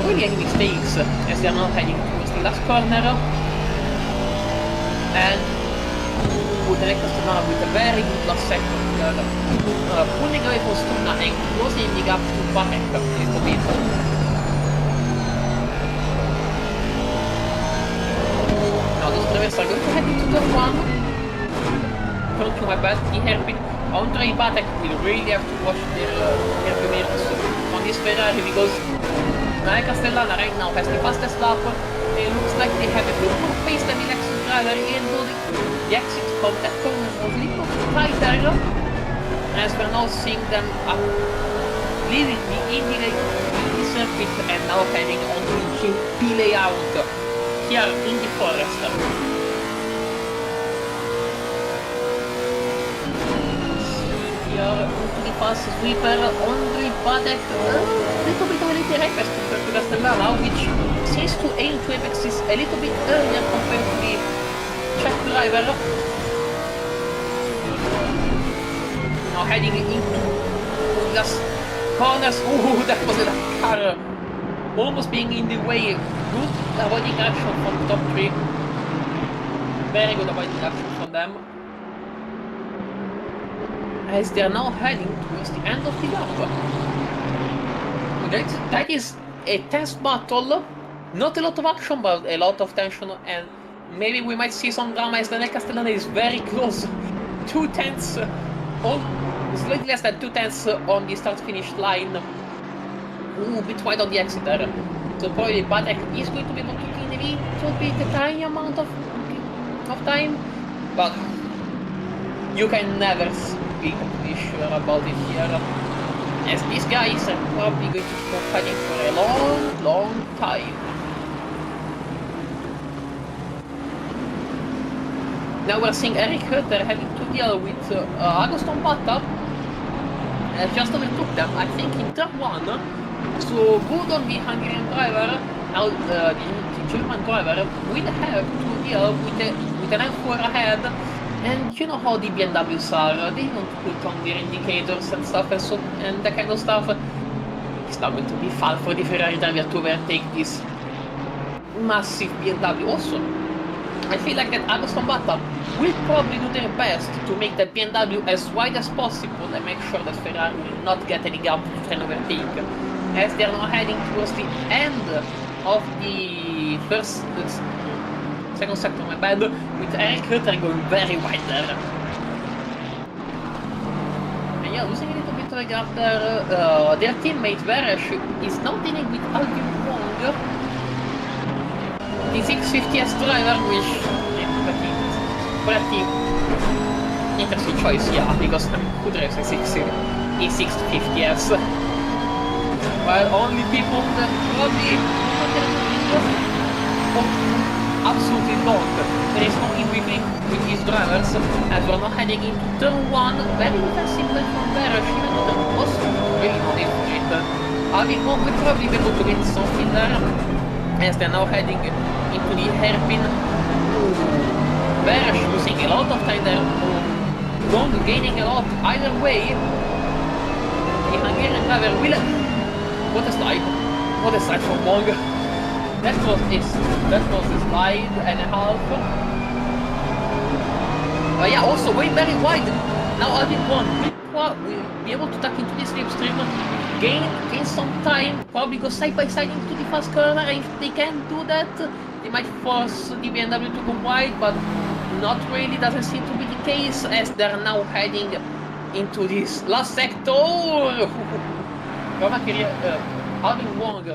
Speaker 1: really any mistakes, as they are now heading towards the last corner. And Daniel Castellana with a very good last sector here, pulling away from Stubna and closing the gap to Bartek a little bit. drivers are going to head into turn 1. Turn 2, my bad, the hairpin. Andre Batek will really have to watch their hairpin mirrors on this Ferrari because Naya Castellana right now has the fastest lap. It looks like they have a bit more pace than the Lexus driver, even though the exit from that corner was a little tighter. As we're now seeing them leaving the Indy circuit and now heading on to the GP layout here in the forest. Here into the fast sweeper, Andre Batek, a little bit of a little rapist compared to Castellana, which seems to aim to exit a little bit earlier compared to the Czech driver. Now heading into just corners. Ooh, that was a car almost being in the way. Good avoiding action from the top 3. Very good avoiding action from them. As they are now heading towards the end of the lap. That is a tense battle. Not a lot of action, but a lot of tension, and maybe we might see some drama as Daniel Castellana is very close. 2 tenths. Slightly less than 2 tenths on the start-finish line. Ooh, a bit wide on the exit there. So probably Batek is going to be able to gain a little bit, a tiny amount of time. But you can never be completely sure about it here. As these guys are probably going to keep on fighting for a long, long time. Now we're seeing Eric Hutter having to deal with Agoston Batta. Just overtook them, I think, in turn 1. So good on the Hungarian driver. Now the German driver will have to deal with an F4 ahead. And you know how the BMWs are, they don't put on their indicators and stuff and that kind of stuff. It's not going to be fun for the Ferrari driver to overtake this massive BMW. Also, I feel like that Agoston Batta will probably do their best to make that BMW as wide as possible and make sure that Ferrari will not get any gap to try and overtake. As they are now heading towards the end of the second sector, my bad, with Eric Hutter going very wide there. And yeah, losing a little bit of a gap there. Their teammate Veresh is now dealing with Alvin Wong, the 650S driver, which is pretty interesting choice, yeah, because who drives a 650S? While only people that probably absolutely not. There is no in-between with these drivers, as we're now heading into turn 1. Very defensive play from Veresh, even though there was really no need for it. Alvin Wong will probably be able to get something there, as they're now heading into the hairpin. Veresh losing a lot of time there. Wong gaining a lot. Either way, the Hungarian driver will... What a slide. What a slide from Wong. That was a slide and a half. Yeah, also way very wide. Now Alvin Wong will be able to tuck into the slipstream, gain some time, probably go side by side into the fast corner. If they can do that, they might force the BMW to go wide, but not really, doesn't seem to be the case, as they're now heading into this last sector. Alvin Wong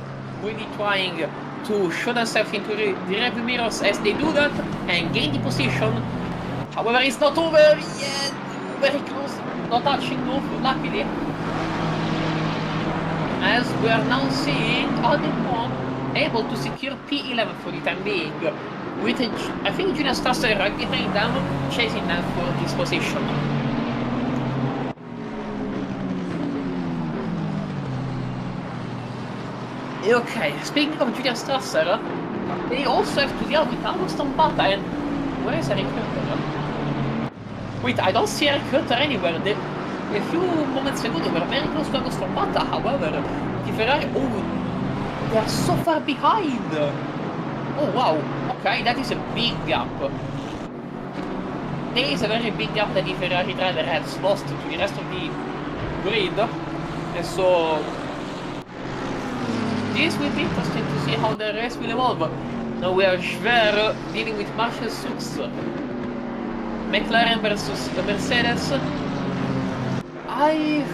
Speaker 1: really trying to show themselves into the rearview mirrors as they do that and gain the position. However, it's not over yet. Very close, not touching roof, luckily. As we are now seeing Alvin Wong able to secure P11 for the time being, with I think Julian Strasser right behind them, chasing them for this position. Okay, speaking of Julian Strasser, they also have to deal with Agoston Batta, and where is Eric Hutter? Wait, I don't see Eric Hutter anywhere. A few moments ago they were very close to Agoston Batta, however, the Ferrari, they are so far behind. Oh wow, okay, that is a big gap. There is a very big gap that the Ferrari driver has lost to the rest of the grid, and so this will be interesting to see how the race will evolve. Now we are Schwer dealing with Marshall Sux. McLaren versus Mercedes. I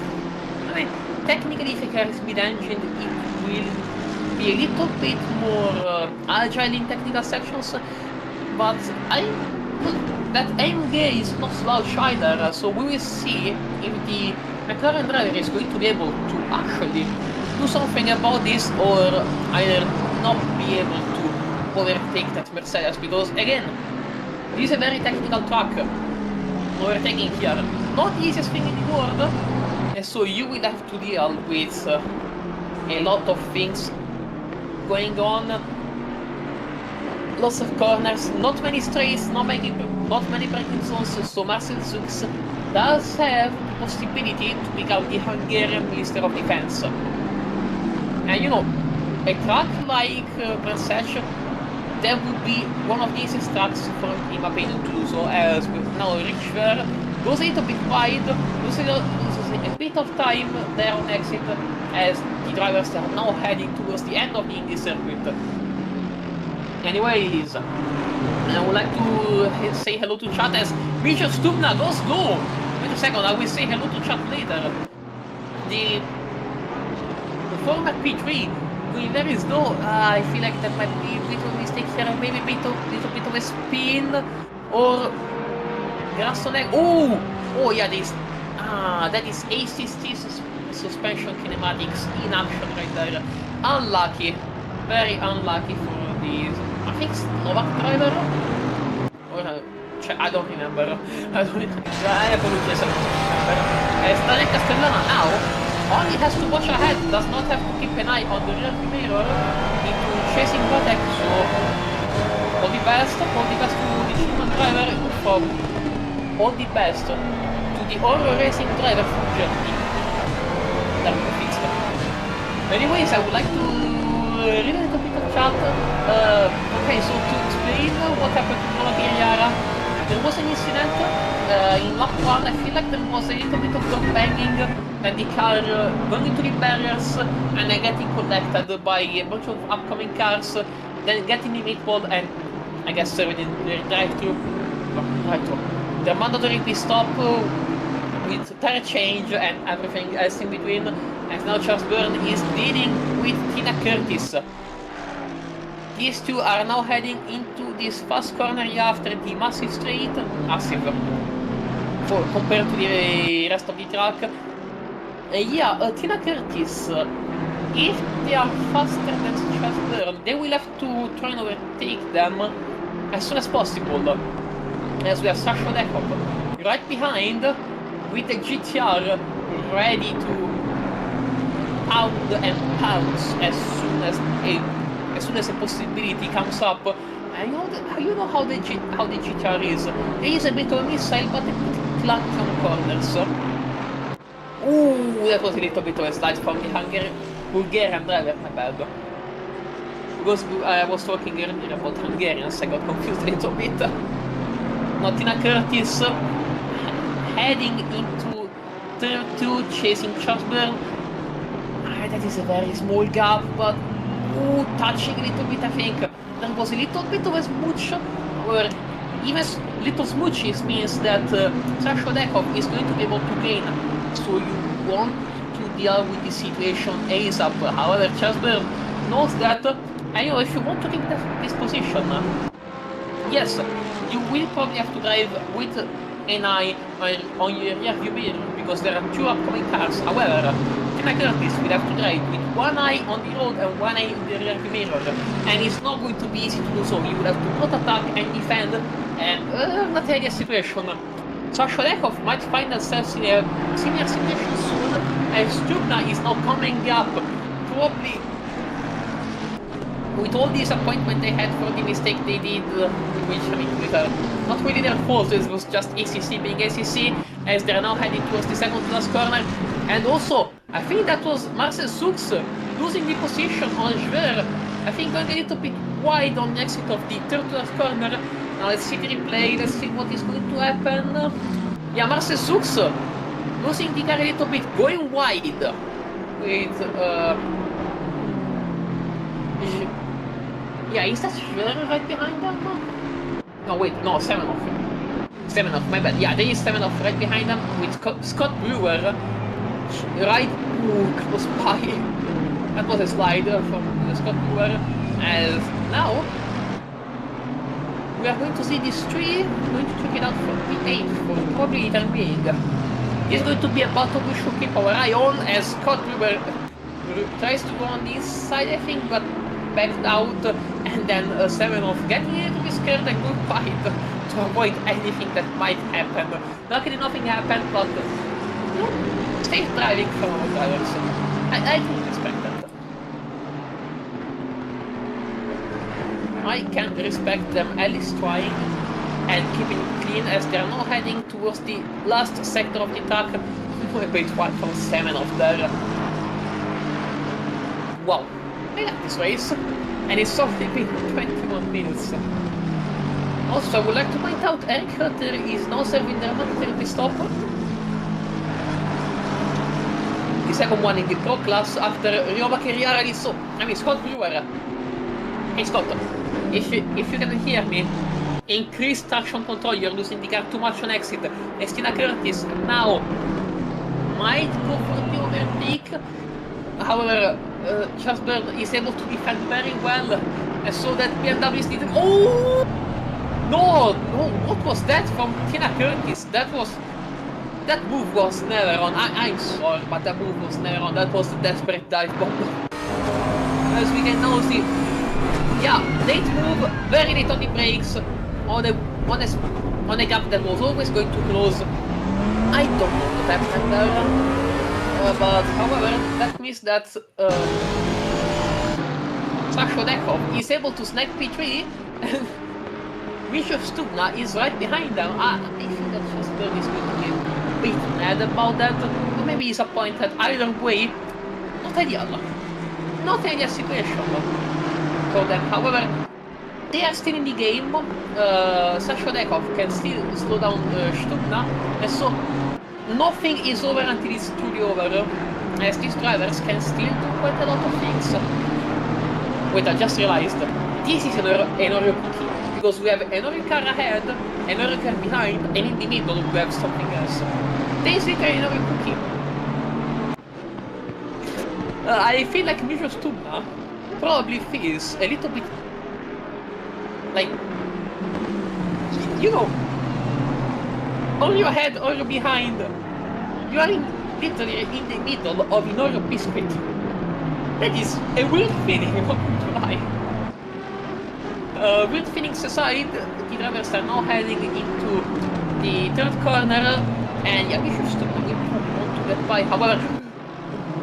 Speaker 1: mean, technically, if I can speed engine, it will be a little bit more agile in technical sections, but that AMG is not slouch either, so we will see if the McLaren driver is going to be able to actually do something about this, or either not be able to overtake that Mercedes, because again, this is a very technical track. Overtaking here, not the easiest thing in the world, and so you will have to deal with a lot of things going on. Lots of corners, not many straights, not many braking zones, so Marcel Zux does have the possibility to become the Hungarian Minister of Defense. And you know, a track like Bresac, that would be one of the easiest tracks for, in my opinion, to do so, as with now Richver goes a little bit wide, loses a bit of time there on exit, as the drivers are now heading towards the end of the Indy circuit. Anyways, I would like to say hello to chat as Richard Stubna goes low. Wait a second, I will say hello to chat later. The former P3 going very slow. I feel like that might be a bit of a mistake here, maybe a little bit of a spin, or Grassonek. Oh yeah, that is ACC suspension kinematics in action right there. Unlucky, very unlucky for the, I think, Slovak driver, or I don't remember. I apologize, I don't remember. Stare Castellana now only has to watch ahead, does not have to keep an eye on the rear mirror into chasing Fanatec, so all the best to the human driver, from all the best to the Oro Racing driver from Germany. That will be fixed. Anyways, I would like to read a little bit of chat. Okay, so to explain what happened to Yara, there was an incident in lap 1. I feel like there was a little bit of dog banging, and the car going into the barriers and then getting connected by a bunch of upcoming cars, then getting the mid wall, and I guess the drive-through, the mandatory pit stop with tire change and everything else in between, and now Charles Byrne is leading with Tina Curtis. These two are now heading into this fast corner after the massive straight, compared to the rest of the track. Tina Curtis, if they are faster than Charles Byrne, they will have to try and overtake them as soon as possible. As we have Sasha Dekov right behind with the GTR ready to pound and pounce as soon as a possibility comes up. And you know how the GTR is. There is a bit of a missile, but a bit clunky on corners. Ooh, that was a little bit of a slide from the Bulgarian driver, my bad. Because I was talking earlier about Hungarians, I got confused a little bit. Now Tina Curtis heading into turn 2, chasing Charles Byrne. That is a very small gap, but touching a little bit, I think. There was a little bit of a smooch, or even little smooches means that Sasha Dekov is going to be able to gain. So you want to deal with the situation ASAP. However, Charles Byrne knows that, and if you want to keep this position, yes, you will probably have to drive with an eye on your rear view mirror, because there are two upcoming cars. However, Tina Curtis will have to drive with one eye on the road and one eye on the rear view mirror, and it's not going to be easy to do so. You will have to both attack and defend, and not an ideal situation. Sasha Dekov might find themselves in a similar situation soon, as Stubna is now coming up, probably with all the disappointment they had for the mistake they did, which, I mean, with not really their fault, it was just ACC being ACC, as they're now heading towards the second to last corner. And also, I think that was Marcel Sux losing the position on Schwer, I think going a little bit wide on the exit of the third to last corner. Now let's see the replay, let's see what is going to happen. Yeah, Marcel Sux losing the car a little bit, going wide with Yeah, is that Schiller right behind them? No, wait, no, Semenoff. Semenoff, my bad. Yeah, there is Semenoff right behind them with Scott Brewer. Right, ooh, close by. That was a slide from Scott Brewer. As now, we are going to see this tree. Going to check it out for the 8th, for probably the time being. It's going to be a battle we should keep our eye on, as Scott Brewer tries to go on this side, I think, but backed out, and then Semenoff getting a little bit scared and good fight to avoid anything that might happen. Luckily nothing happened, but you know, safe driving from our drivers. I do respect that. I can respect them at least trying and keeping it clean, as they are now heading towards the last sector of the track. A bit wide from Semenoff there. Wow. I like this race, and it's only been 21 minutes. Also, I would like to point out Eric Hutter is now serving the mandatory pit stop. The second one in the Pro class after Ryoba Kiriara. So, I mean, Scott Brewer. Hey Scott, if you can hear me, increase traction control, you're losing the car too much on exit. Estina Curtis now might go for the overtake. However, Charles Byrne is able to defend very well, and so that BMW is needed. Oh! No! What was that from Tina Curtis? That move was never on. I'm sorry, but that move was never on. That was a desperate dive bomb. As we can now see, yeah, late move, very late on the brakes, on a gap that was always going to close. I don't know what happened there. But however, that means that Sasha Dekov is able to snag P3 and Misha Stubna is right behind them. I think that Jasper is going to be a bit mad about that, or maybe disappointed. Either way, not ideal. Not ideal situation for them. However, they are still in the game. Sasha Dekov can still slow down Stubna, and so nothing is over until it's truly over, as these drivers can still do quite a lot of things. Wait, I just realized, this is an Enorio cookie, because we have an Enorio car ahead, an Enorio car behind, and in the middle we have something else. This is an Enorio cookie. I feel like Misha Stubna probably feels a little bit like, you know, on your head or your behind, you are literally in the middle of an Oreo biscuit. That is a weird feeling, I'm not going to lie. Weird feelings aside, the drivers are now heading into the third corner, and yeah, we should stop. We probably want to get by. However,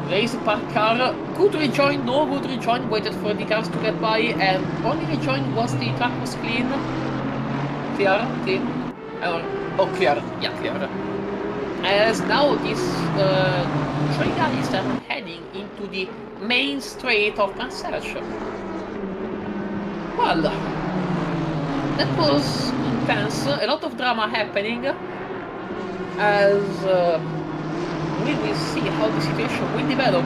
Speaker 1: race the park car, good rejoin, no good rejoin, waited for the cars to get by, and only rejoin was the track was clean. Clean. Oh, clear. Yeah, clear. As now these three guys are heading into the main straight of Transerch. Well, that was intense. A lot of drama happening. As we will see how the situation will develop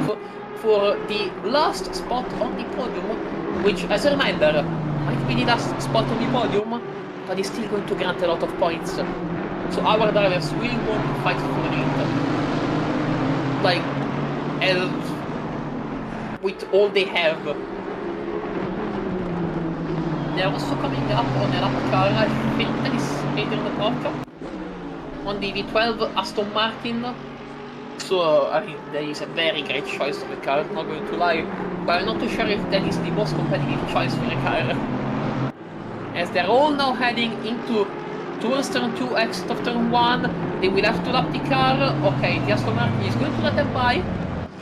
Speaker 1: for the last spot on the podium, which, as a reminder, might be the last spot on the podium, but is still going to grant a lot of points. So our drivers will want to fight for it. Like, as with all they have. They're also coming up on a lap car, I think that is Adrian Parker, on the V12 Aston Martin. So, I mean, that is a very great choice of a car, I'm not going to lie, but I'm not too sure if that is the most competitive choice for a car. As they're all now heading into towards turn 2, exit of turn 1, they will have to lap the car. Okay, the Aston Martin is going to let them by.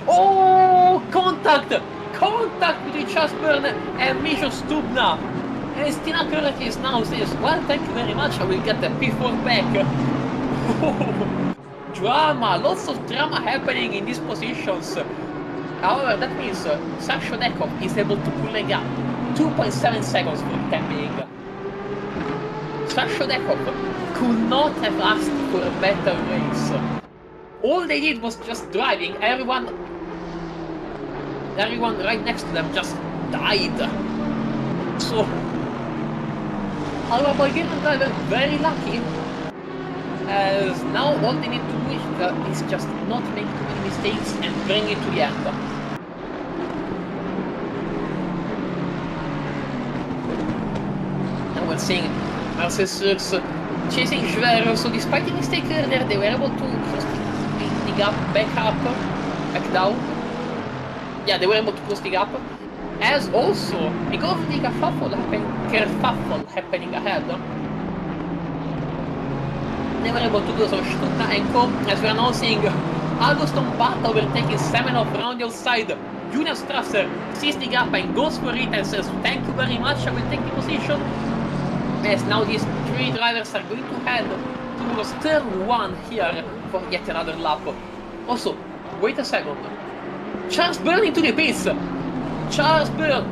Speaker 1: Oh, contact! Contact between Charles Byrne and Misha Stubna. And Stina Curtis now says, well, thank you very much, I will get the P4 back. Drama, lots of drama happening in these positions. However, that means Sasha Dekov is able to pull a gap 2.7 seconds for the time being. Sasha Dekov could not have asked for a better race. All they did was just driving. Everyone right next to them just died. So, our Bulgarian driver very lucky, as now all they need to do is just not make too many mistakes and bring it to the end. Now we're seeing Mercedes chasing Schwer, so despite the mistake earlier, they were able to just bring the gap back up, back down. Yeah, they were able to close the gap. As also, because of the kerfuffle happening ahead, they were able to do so. Stuttgart and Co, as we are now seeing Agoston Bata overtaking Semenov around the outside. Julian Strasser sees the gap and goes for it and says, "Thank you very much, I will take the position." As now these three drivers are going to head towards turn 1 here for yet another lap. Also, wait a second. Charles Byrne into the pits! Charles Byrne!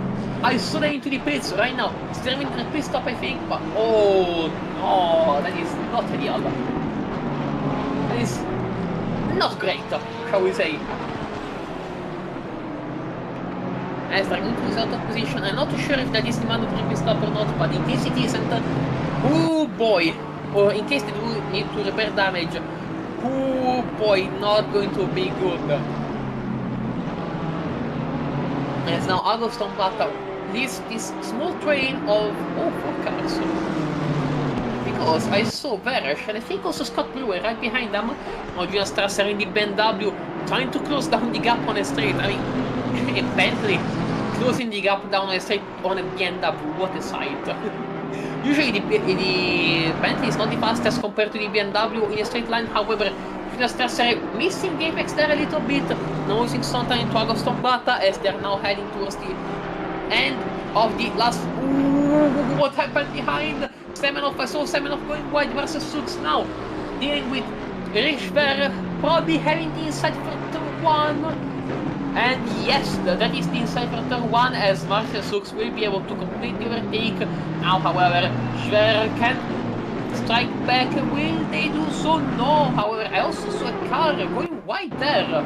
Speaker 1: I saw that into the pits right now. Steering to the pit stop, I think, but oh no, that is not ideal. That is not great, shall we say. As they're going to lose out of position, I'm not too sure if that is the mandatory pit stop or not, but in case it isn't, oh boy, or in case they do need to repair damage, oh boy, not going to be good. As now Agoston Bata leads this small train of 4 cars. Because I saw Veresh and I think also Scott Brewer right behind them. Now Julian Strasser in the BMW trying to close down the gap on a straight. I mean, a Bentley closing the gap down on a straight on a BMW, what a sight. Usually the Bentley is not the fastest compared to the BMW in a straight line, however, Strasser missing the apex there a little bit, now using some time into Agoston Bata as they're now heading towards the end of the last. Ooh, what happened behind Semenov? I saw Semenov going wide versus Sux now, dealing with Rischwer, probably having the inside for turn 1. And yes, that is the inside for turn 1 as Marcel Sux will be able to complete the overtake. Now, however, Schwer can strike back. Will they do so? No. However, I also saw a car going wide there.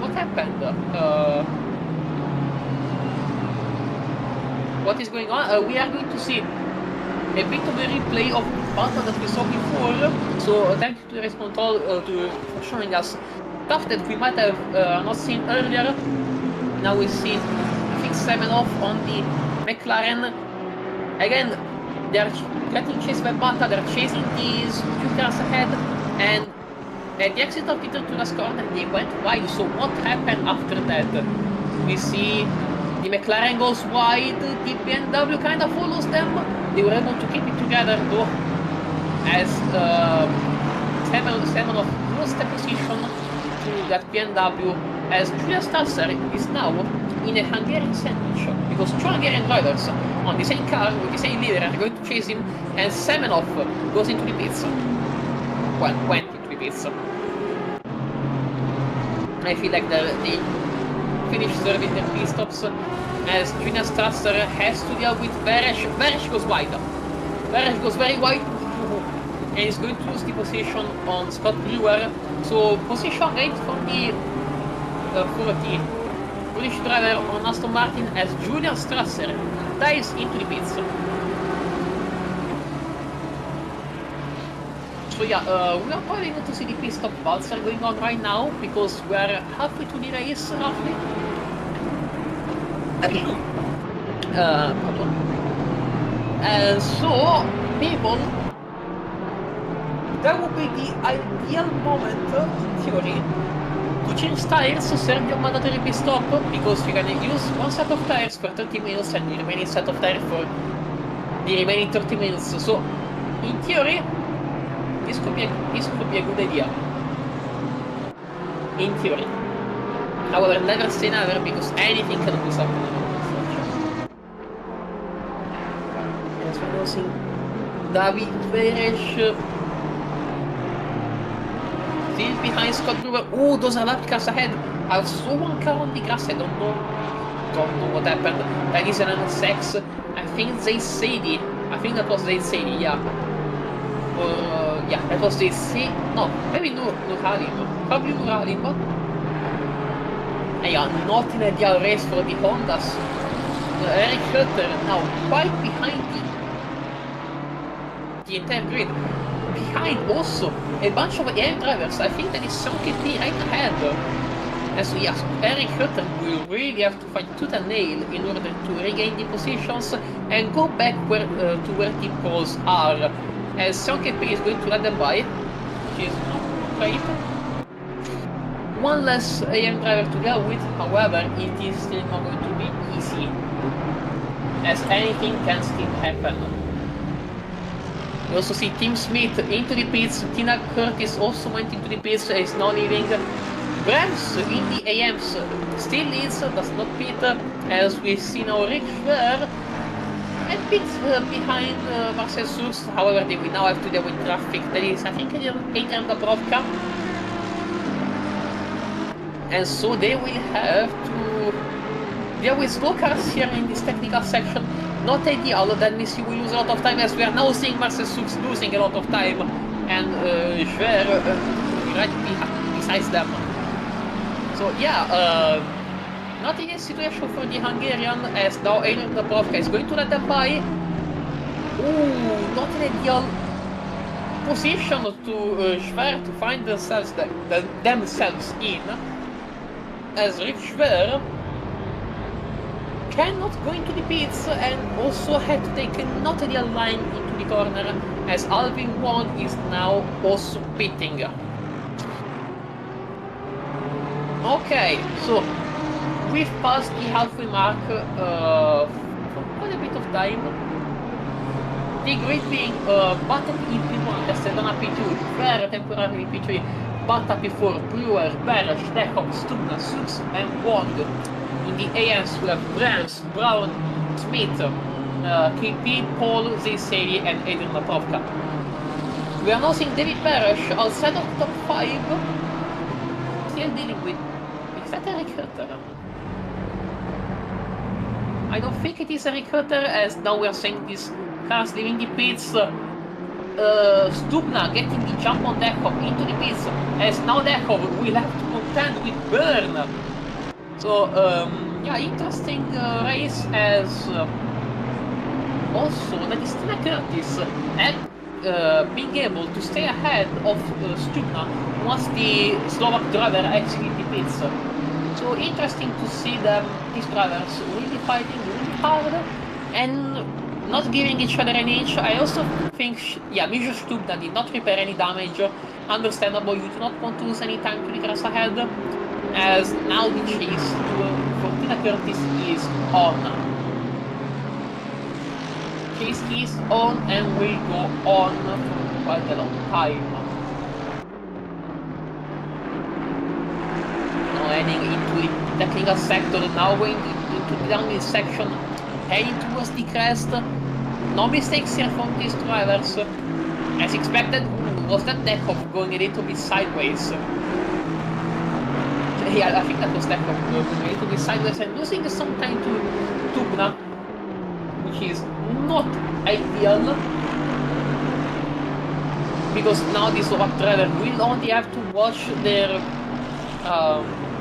Speaker 1: What happened? What is going on? We are going to see a bit of a replay of Bata that we saw before. So thank you to Race Control for showing us stuff that we might have not seen earlier. Now we see, I think, Semenov on the McLaren. Again, they are getting chased by Bata, they're chasing these 2 cars ahead, and at the exit of the Turturas corner they went wide, so what happened after that? We see the McLaren goes wide, the BMW kind of follows them, they were able to keep it together though, as Semenov lost the position to that BMW, as Julian Strasser is now in a Hungarian sandwich, because 2 Hungarian drivers on the same car with the same leader are going to chase him, and Semenov goes into the pits. Well, went into the pits. I feel like they finished serving their pit stops, as Julian Strasser has to deal with Veresh. Veresh goes wide. Veresh goes very wide, and is going to lose the position on Scott Brewer. So position gained from the 40 British driver on Aston Martin as Julian Strasser dives into the pits. So yeah, we are probably going to see the pit stop valser going on right now, because we are halfway to the race roughly. Pardon. And so, people, that would be the ideal moment, in theory, to change tires to serve your mandatory pit stop, because you're gonna use one set of tires for 30 minutes and the remaining set of tires for the remaining 30 minutes. So, in theory, this could be a good idea. In theory. However, never say never, because anything can always happen. As we're seeing David Veresh still behind Scott Brewer. Oh, those are lap cars ahead. I saw one car on the grass. I don't know what happened. That is an NSX. I think they said it. I think that was they said it, yeah. Yeah, that was they say. No, maybe Nurhalim. Probably Nurhalim, but yeah, not an ideal race for the Hondas. Eric Hutter now quite behind the entire grid. Behind also a bunch of AM drivers. I think that is SimGrid right ahead. And so yes, Eric Hutter will really have to fight tooth and nail in order to regain the positions and go back to where the poles are. As SimGrid is going to let them by, which is not great. One less AM driver to deal with, however, it is still not going to be easy, as anything can still happen. We also see Tim Smith into the pits, Tina Curtis also went into the pits, is now leaving. Brams in the AMs still leads, does not pit, as we see now Rick Schwer a bit behind Marcel Surs. However, they will now have to deal with traffic. That is, I think, Adrian Dabrovka. And so they will have to deal with slow cars here in this technical section. Not ideal, that means you will lose a lot of time, as we are now seeing Marcel Surs losing a lot of time, and Schwer right besides them. So yeah, not in a situation for the Hungarian, as now Adrian Dabrovka is going to let them by. Ooh, not an ideal position to Schwer to find themselves in, as Rick Schwer cannot go into the pits and also had to take a not ideal line into the corner, as Alvin Wong is now also pitting. Okay, so we've passed the halfway mark for quite a bit of time. The grid being Button in P1, Castellana P2, Schwer temporarily P3, Bata P4, Brewer, Beresh, Dechov, Stubna, Sux, and Wong. In the AMs we have Brams, Brown, Smith, KP, Paul, Zeseli, and Adrian Dabrovka. We are now seeing David Beresh outside of the top 5, still dealing with... Is that Eric Hutter? I don't think it is Eric Hutter, as now we are seeing these cars leaving the pits. Stubna getting the jump on Dechov into the pits, as now Dechov will have to contend with Byrne. So, yeah, interesting race, as also that is Tina Curtis and being able to stay ahead of Stubna once the Slovak driver exited the pits. So interesting to see them, these drivers, really fighting really hard and not giving each other an inch. I also think, yeah, Mijo Stubna did not repair any damage. Understandable, you do not want to lose any time to the cars ahead, as now the chase for Tina Curtis is on. Chase is on and will go on for quite a long time. Now heading into the technical sector, now going into the downhill section, heading towards the crest. No mistakes here from these drivers. As expected, was that Dechov going a little bit sideways. Yeah, I think that was Dechov going a little bit sideways and losing some time to Tubna, which is not ideal, because now the Slovak driver will only have to watch their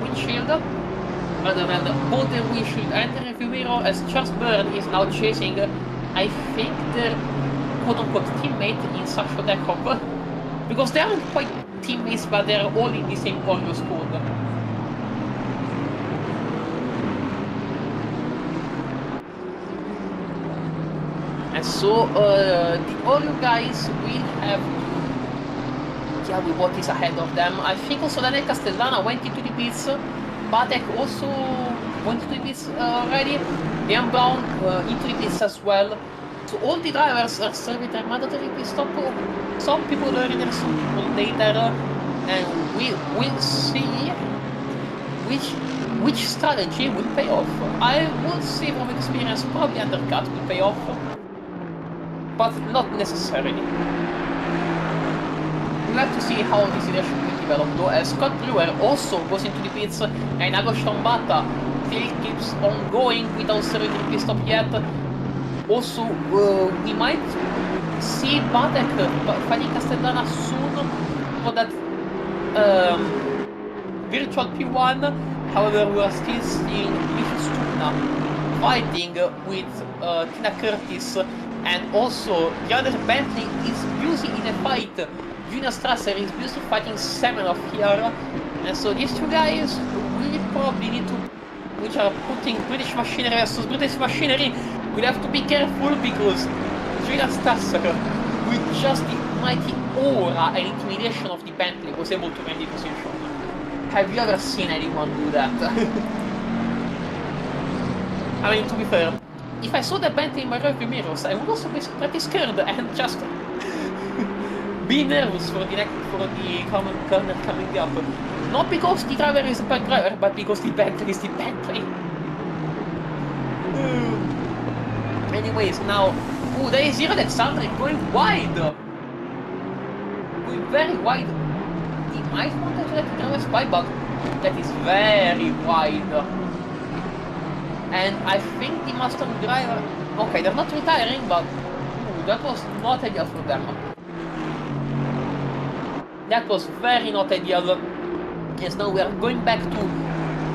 Speaker 1: windshield, rather than both their windshield and the review mirror, as Charles Byrne is now chasing, I think, their quote-unquote teammate in Sasha Dechov, because they aren't quite teammates, but they're all in the same Oreo squad. And so the Oreo guys will have to deal with what is ahead of them. I think also Daniel Castellana went into the pits. Batek also went into the pits already. Liam Brown into the pits as well. So all the drivers are serving their mandatory pit stop. Some people earlier, some people later. And we will see which strategy will pay off. I would say from experience probably undercut will pay off, but not necessarily. We'll have to see how this situation will develop, though, as Scott Brewer also goes into the pits, and Agos Bata still keeps on going without serving the pit stop yet. Also, we might see Batek fighting Castellana soon for that virtual P1. However, we are still seeing Michel Stubna fighting with Tina Curtis, and also the other Bentley is busy in a fight. Junior Strasser is busy fighting Semenov here, and so these two guys will probably need to, which are putting British machinery versus British machinery, will have to be careful because Junior Strasser, with just the mighty aura and intimidation of the Bentley, was able to win the position. Have you ever seen anyone do that? I mean, to be fair, if I saw the Bentley in my rearview mirrors, I would also be pretty scared and just be nervous for the corner coming up. Not because the driver is a bad driver, but because the Bentley is the Bentley. Anyways, now, there is Zero Alexander going wide. Going very wide. He might want to let the driver spy, but that is very wide. And I think the Mustang driver, okay, they're not retiring, but that was not ideal for them. That was very not ideal. Yes, now we are going back to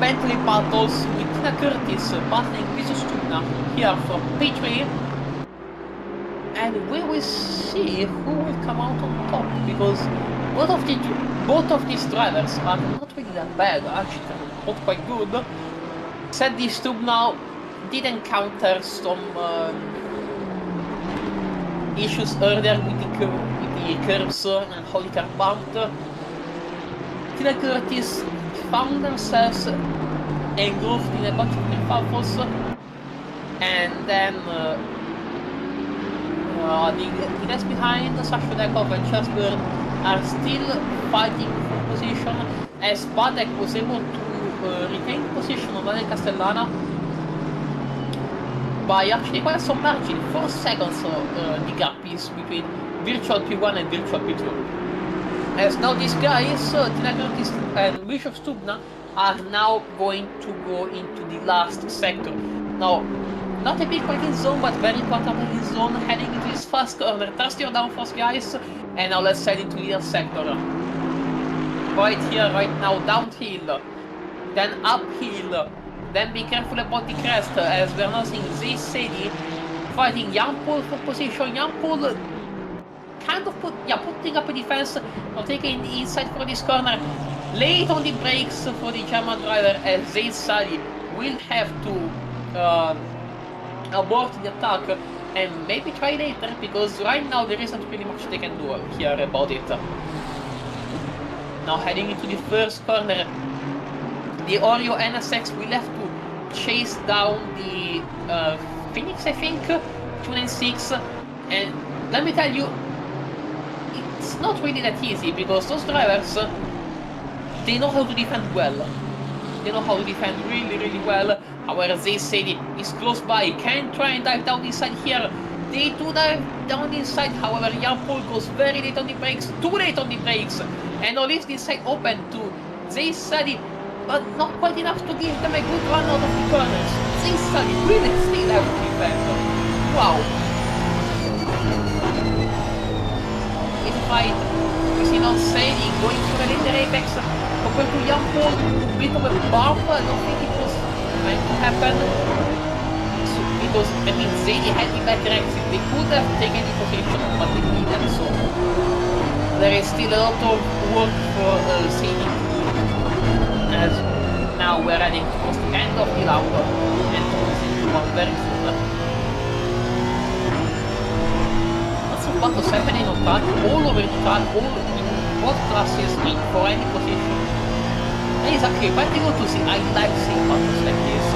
Speaker 1: Bentley battles with Tina Curtis battling Visus Stubna here from T-Prix. And we will see who will come out on top, because both of these drivers are not really that bad, actually they're both quite good. Sadly, Stubna did encounter some issues earlier with the curbs and Holy Car bumped. Tina Curtis found themselves engulfed in a bunch of kerfuffles, and then the guys behind Sasha Dekov and Chesbird are still fighting for position, as Badek was able to retain position on Daniel Castellana by actually quite some margin. 4 seconds the gap is between Virtual P1 and Virtual P2. As now these guys, Tina Curtis and Bishop Stubna, are now going to go into the last sector. Now, not a big braking zone, but very important braking zone, heading into this fast corner. Trust your downforce, guys, and now let's head into the sector. Right here, right now, downhill, then uphill, then be careful about the crest, as we're now seeing Zay Sedi fighting Jan Paul for position. Jan Paul kind of putting up a defense, now taking the inside for this corner. Late on the brakes for the German driver, as Zay Sadi will have to abort the attack and maybe try later, because right now there isn't really much they can do here about it. Now heading into the first corner, the Oreo NSX will have to chase down the Phoenix, I think, 296, and let me tell you, it's not really that easy, because those drivers, they know how to defend well. They know how to defend really well. However, Zay Sedi is close by, can try and dive down inside here. They do dive down inside, however, Jan Paul goes very late on the brakes, too late on the brakes, and now leaves the inside open to Zay Sedi, but not quite enough to give them a good run out of the corners. Zay Sedi really still have to defend. Wow. In fight, we see now Sedi going for a later apex compared to Jan Paul, a bit of a bump. I don't think it was meant to happen. So, because, I mean, Zedi had the better exit. They could have taken the position, but they didn't, so there is still a lot of work for Zedi to do, as now we're heading towards the end of the lap and towards the one very soon. Lots of battles happening on track, all over the track, all in both classes, in for any position. And it's actually quite good to see. I like seeing battles like this.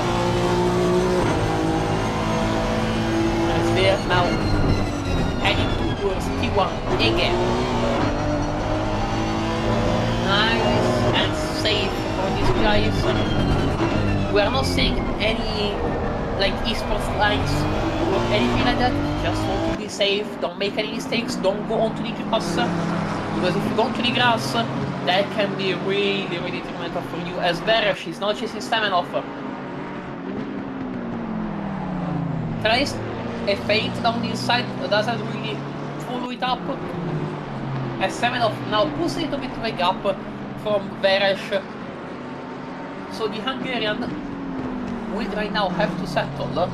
Speaker 1: As they are now heading towards T1 again. Nice and safe for these guys. We are not seeing any like esports lines or anything like that. Just want to be safe, don't make any mistakes, don't go onto the grass, because if you go onto the grass, that can be really detrimental for you. As Beresh is not chasing Semenov, tries a feint down the inside, doesn't really follow it up, as Semenov now pulls a little bit of a gap from Beresh. So the Hungarian will right now have to settle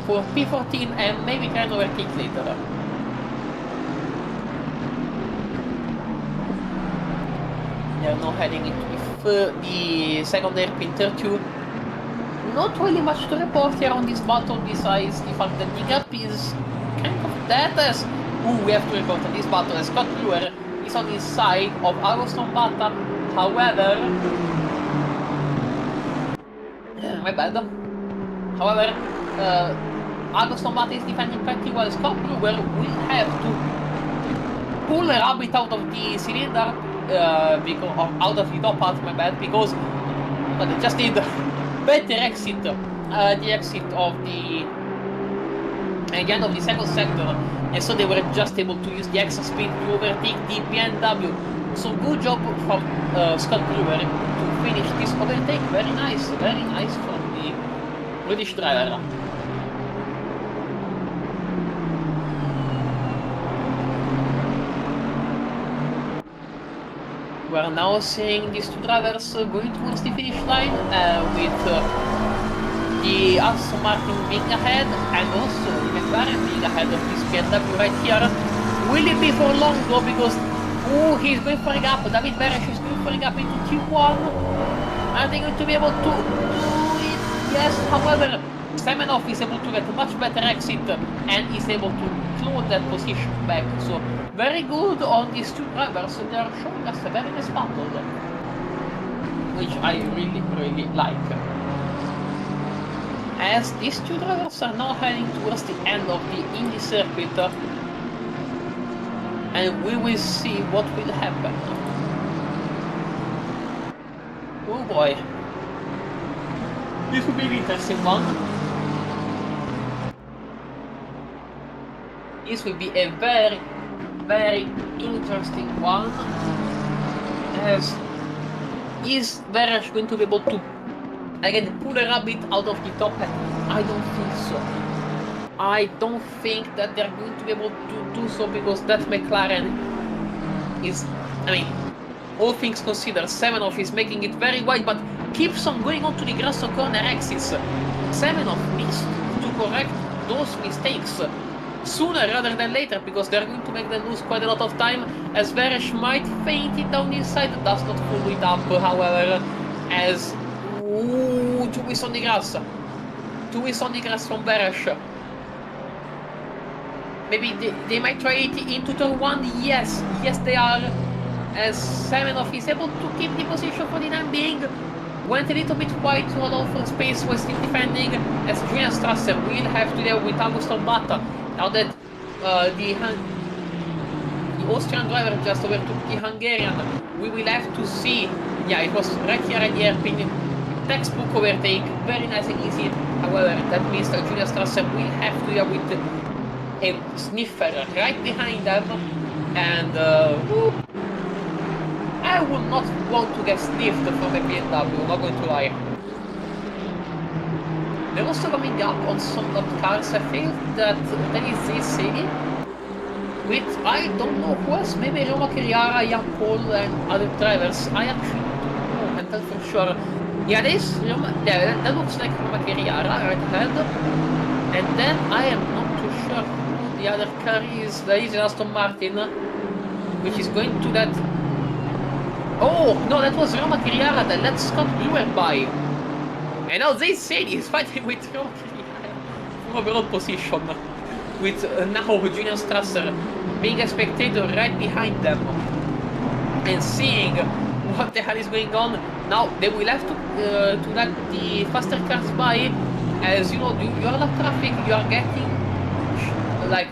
Speaker 1: for P14 and maybe try an overtake later. They are now heading into the second hairpin, turn 2. Not really much to report here on this battle besides the fact that the gap is kind of dead as... we have to report on this battle as Scott Brewer is on the side of Agoston Bata. However... my bad. However, Agoston Bata is defending pretty well. Scott Brewer will have to pull a rabbit out of the cylinder, out of the top part, my bad, because they just did better exit, the exit of the end of the second sector, and so they were just able to use the extra speed to overtake the BMW. So good job from Scott Brewer to finish this overtake. Very nice from the British driver. We are now seeing these two drivers going towards the finish line with the Aston Martin being ahead and also the McLaren being ahead of this BMW right here. Will it be for long though, because he's going for a gap. David Beresh is going for a gap into Q1. Are they going to be able to do it? Yes, however, Semenov is able to get a much better exit and is able to close that position back. So very good on these two drivers. They are showing us a very nice battle, which I really like. As these two drivers are now heading towards the end of the Indy circuit, and we will see what will happen. Oh boy, this will be an interesting one. This will be a very interesting one. As is Veresh going to be able to again pull a rabbit out of the top hat? I don't think so. I don't think that they're going to be able to do so, because that McLaren is, I mean, all things considered, Semenov is making it very wide, but keeps on going on to the grass corner exits. Semenov needs to correct those mistakes sooner rather than later, because they're going to make them lose quite a lot of time, as Veresh might feint it down inside, does not pull it up, however, as... Ooh, two is on the grass. Two is on the grass from Veresh. Maybe they might try it into turn 1, yes they are, as Semenov is able to keep the position for the time being. Went a little bit wide to allow for space, was still defending, as Julian Strasser will have to deal with Agoston Bata. Now that the Austrian driver just overtook the Hungarian, we will have to see. Yeah, it was right here at the hairpin. Textbook overtake, very nice and easy. However, that means that Julian Strasser will have to deal with a sniffer right behind them, and I would not want to get sniffed from a BMW, I'm not going to lie. They're also coming up on some top cars. I think that there is this city with, I don't know who else, maybe Roma Carriara, Jan Paul and other drivers. I actually don't know, and that's for sure. Yeah, that looks like Roma Carriara right ahead. And then I am not too sure who the other car is. There is an Aston Martin, which is going to that... Oh, no, that was Roma Carriara that let Scott Brewer by. And now they say he's fighting with Roma Carriara for overall position. With now Julian Strasser being a spectator right behind them. And seeing what the hell is going on. Now they will have to let the faster cars by. As you know, you are lap traffic, you are getting, like,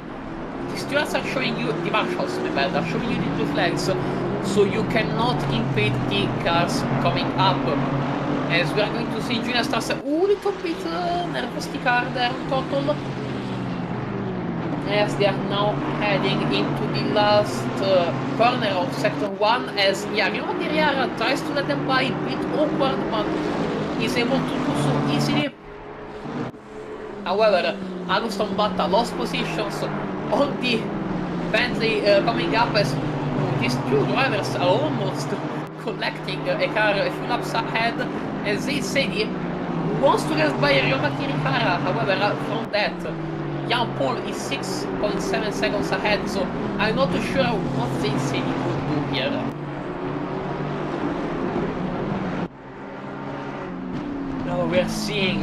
Speaker 1: the stewards are showing you, the marshals in the bed are showing you the blue flags, so you cannot impede the cars coming up. As we are going to see Julian Strasser, a little bit nervous the car there on total. As they are now heading into the last corner of Sector 1, as Roma Carriara tries to let them by, a bit awkward, but is able to do so easily. However, Agoston Bata lost positions on the Bentley coming up, as these two drivers are almost collecting a car a few laps ahead, as they say wants to get by Ryo Makirihara. However, from that, Jan Paul is 6.7 seconds ahead, so I'm not too sure what they say he could do here. Now we're seeing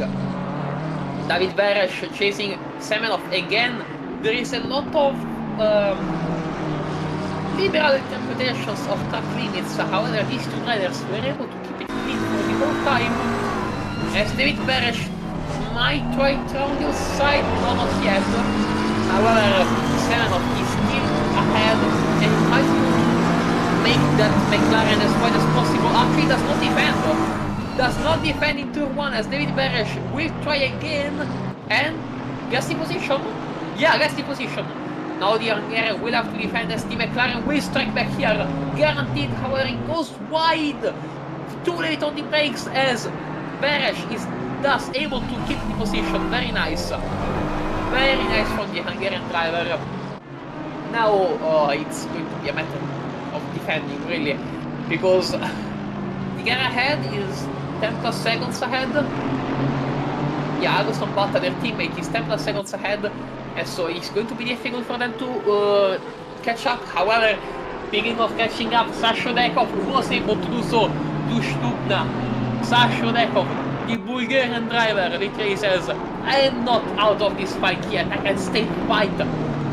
Speaker 1: David Beresh chasing Semenov again. There is a lot of liberal interpretations of track limits, however these two riders were able to keep it clean for the whole time. As David Beresh might try to on the side, no, not yet. However, Semenov is still ahead and might make that McLaren as wide as possible. Actually does not defend. Does not defend in turn 1 as David Beresh will try again and gets the position. Yeah, gets the position. Now the Hungarian will have to defend as the McLaren will strike back here. Guaranteed, however, it goes wide. Too late on the brakes as Beresh is thus able to keep the position. Very nice. Very nice from the Hungarian driver. Now it's going to be a matter of defending, really. Because the guy ahead is 10 plus seconds ahead. Yeah, Agoston Batta, their teammate, is 10 plus seconds ahead. And so it's going to be difficult for them to catch up. However, speaking of catching up, Sasha Dekov was able to do so to Stupna. Sasha Dekov, the Bulgarian driver, literally says, I am not out of this fight yet, I can still fight.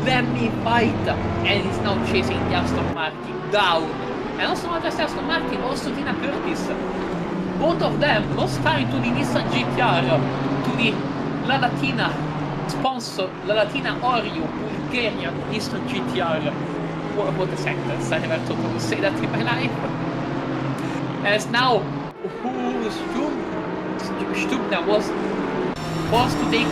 Speaker 1: Let me fight. And he's now chasing the Aston Martin down. And also not just Aston Martin, also Tina Curtis. Both of them lost time to the Nissan GTR, to the La Latina sponsor, La Latina Oreo Bulgarian Nissan GTR. What a sentence, I never thought I would say that in my life. As now, Stubna was forced to take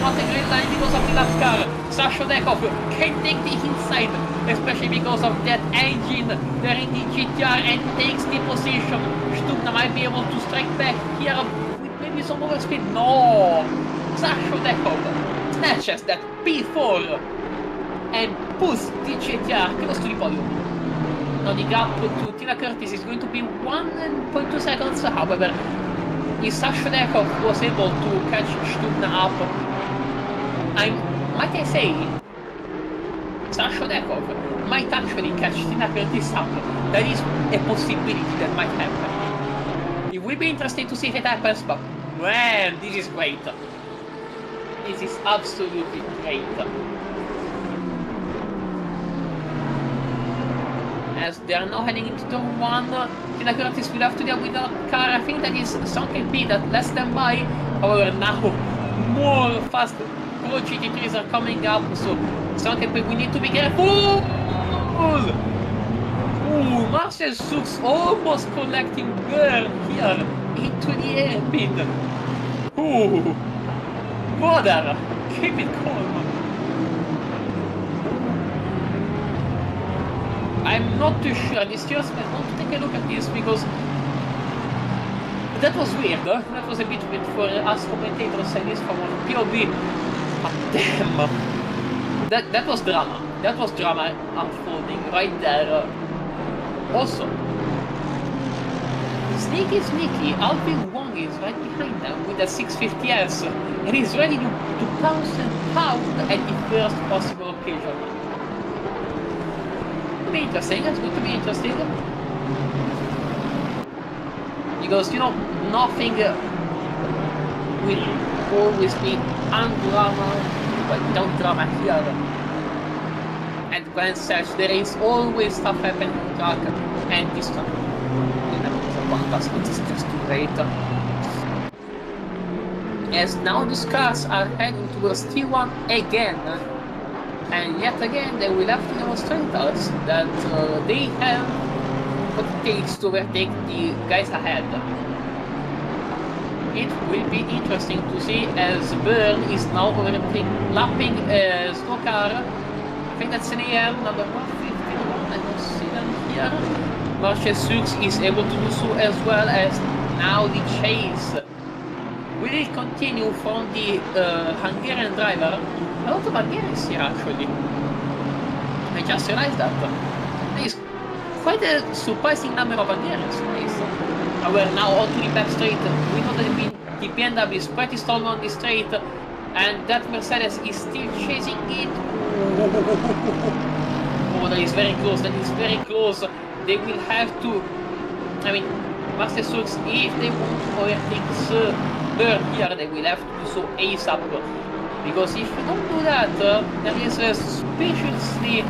Speaker 1: not a great line because of the lap car. Sasha Dekov can take the inside, especially because of that engine there in the GTR, and takes the position. Stubna might be able to strike back here with maybe some overspeed. No! Sasha Dekov snatches that P4 and puts the GTR close to the podium. Now the gap to Tina Curtis is going to be 1.2 seconds, however, if Sasha Dekov was able to catch Stubna up, might I say, Sasha Dekov might actually catch Tina Curtis up. That is a possibility that might happen. It will be interesting to see if it happens, but man, this is great. This is absolutely great. As they are now heading into turn 1, Tina Curtis will have to deal with a car, I think that is Sunken P, that lets them by. However, now more fast Pro GT3s are coming up, so Sunken P, we need to be careful! Ooh, Marcel Sux almost collecting burn here into the airpin. Ooh, brother, keep it calm. I'm not too sure. The steersman, I want to take a look at this because that was weird. That was a bit weird for us commentators and this from POV. But damn, that was drama. That was drama unfolding right there. Also, sneaky, Alvin Wong is right behind them with a 650S and he's ready to pounce and pound at the first possible occasion. Be interesting, it's going to be interesting because, you know, nothing will always be undrama, but no drama here. And when such, there is always stuff happening on track, and this one, you know, the one pass, but it's just too late. As now these cars are heading towards T1 again. And yet again, they will have to demonstrate us that they have what it takes to overtake the guys ahead. It will be interesting to see as Byrne is now lapping a slow car. I think that's an AM number 151, I don't see them here. Marcel Sux is able to do so as well, as now the chase will continue from the Hungarian driver. A lot of Hungarians here actually. I just realized that. There is quite a surprising number of Hungarians. Nice. We're now on to the back straight. We know that The BMW is pretty strong on the straight, and that Mercedes is still chasing it. Oh, that is very close, that is very close. They will have to, I mean, Mercedes, if they want to overtake Bird here, they will have to do so ASAP. Because if you don't do that, there is a suspiciously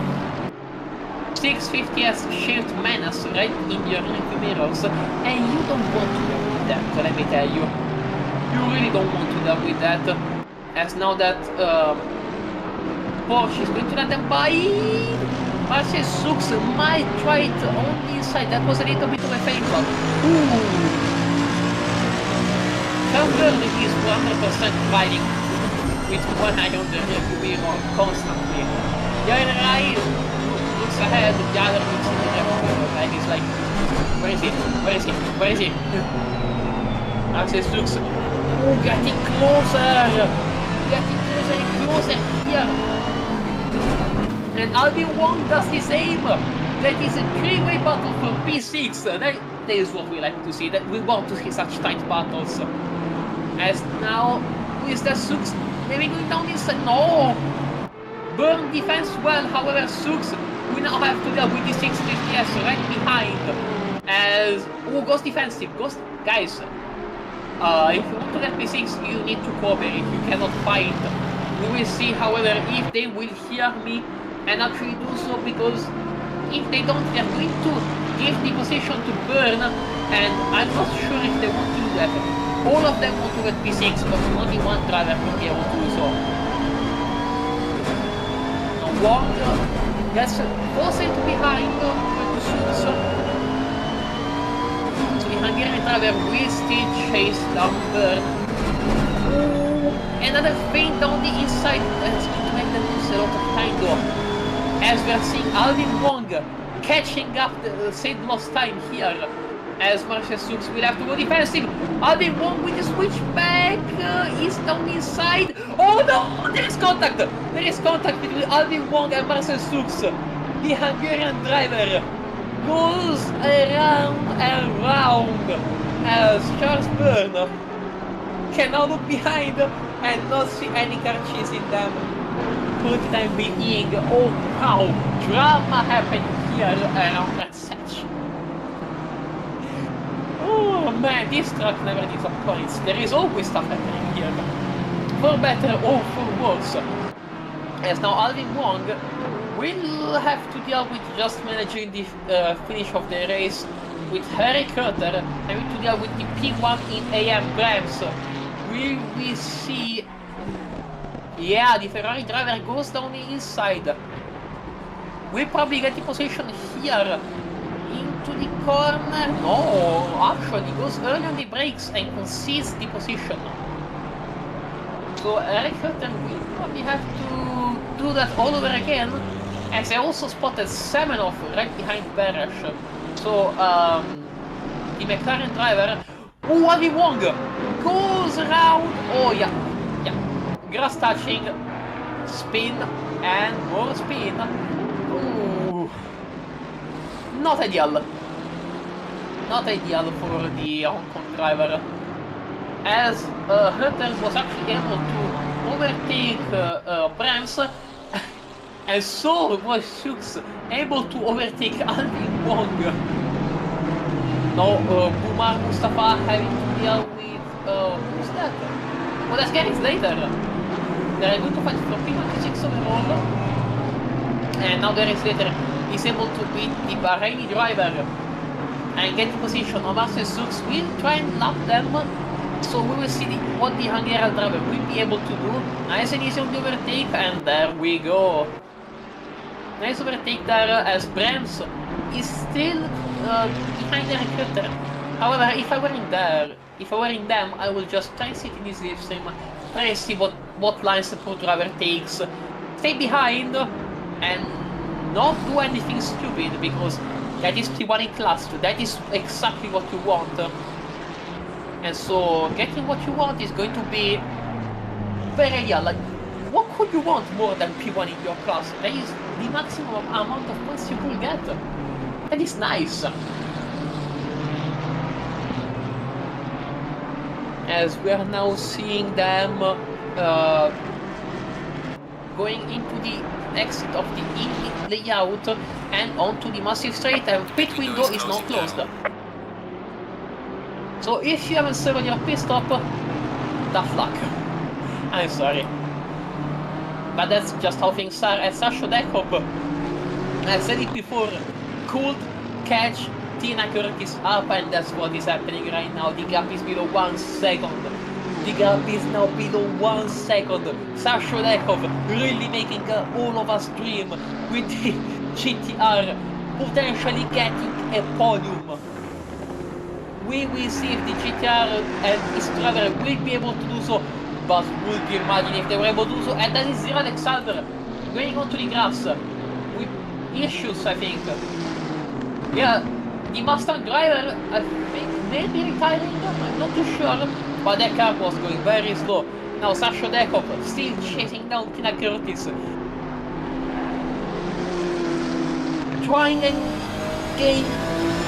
Speaker 1: 650S shaped menace right in your rearview mirrors, and you don't want to deal with that, let me tell you. You really don't want to deal with that, as now that Porsche is going to let them by. Mercedes might try it on the inside. That was a little bit of a fake one. Bird is 100% driving with one eye on the rearview mirror constantly. The other eye looks ahead, the other looks in the rearview mirror, and he's like, where is he? Where is he? Where is he? Mercedes looks getting closer! Getting closer and closer here! And Alvin Wong does the same! That is a three-way battle for P6! That is what we like to see, that we want to see such tight battles. As now, who is that Sux? Maybe going down inside? No! Burn defense well, however, Sux, we now have to deal with the 650S right behind. As, oh, Ghost defensive, Ghost, guys, if you want to get P6, you need to cooperate, you cannot fight. We will see, however, if they will hear me and actually do so, because if they don't, they are going to give the position to Burn, and I'm not sure if they want to do that. All of them want to get P6, but only one driver will be able to do so. No Wong gets forced behind to Sux. So the Hungarian driver will still chase down Burn. Another feint down the inside that's going to make them lose a lot of time though. As we are seeing Alvin Wong catching up the said lost time here. As Mercedes will have to go defensive. Alvin Wong with the switchback is down the inside. Oh no! There is contact! There is contact between Alvin Wong and Mercedes. The Hungarian driver goes around and round as Charles Burn can now look behind and not see any car chasing them for the time being. Oh wow, drama happening here around that section. Oh man, this track never disappoints. There is always stuff happening here, for better or for worse. As now Alvin Wong will have to deal with just managing the finish of the race with Harry Carter, having to deal with the P1 in AM Brabs. Will we see? Yeah, the Ferrari driver goes down the inside. We'll probably get the position here into the corner. No, actually goes early on the brakes and concedes the position. So Eric Hutton will probably have to do that all over again. As I also spotted Semenov right behind Beresh. So the McLaren driver, oh, Alvin Wong goes around. Oh yeah, grass touching, spin and more spin. Ooh, not ideal. Not ideal for the Hong Kong driver. As Hutter was actually able to overtake Brams, and so was Shooks able to overtake Alvin Wong. Now Bumar Mustafa having to deal with who's that? Well, that's getting later. They're going to fight for P26 overall. And now there is later is able to beat the Bahraini driver and get the position. Omar Sux will try and lap them. So we will see what the Hungarian driver will be able to do. Nice and easy on the overtake, and there we go. Nice overtake there as Brams is still behind the recruiter. However, if I were in them, I will just try and sit in this slipstream, try and see what lines the pro driver takes, stay behind, and not do anything stupid, because that is P1 in class 2, that is exactly what you want. And so, getting what you want is going to be very ideal. Like, what could you want more than P1 in your class? That is the maximum amount of points you could get. That is nice. as we are now seeing them going into the exit of the in layout and onto the massive straight, and pit window is now closed. So if you haven't served your pit stop, tough luck. I'm sorry. But that's just how things are. As Assetto, I said it before, could catch Tina Curtis up, and that's what is happening right now. The gap is below 1 second. The gap is now below 1 second. Assetto really making all of us dream with the GTR potentially getting a podium. We will see if the GTR and its driver will be able to do so, but would you imagine if they were able to do so? And that is Zero Alexander going onto the grass with issues, I think. Yeah, the Mustang driver, I think, may be retiring, I'm not too sure, but that car was going very slow. Now Assetto still chasing down Tina Curtis, trying and gain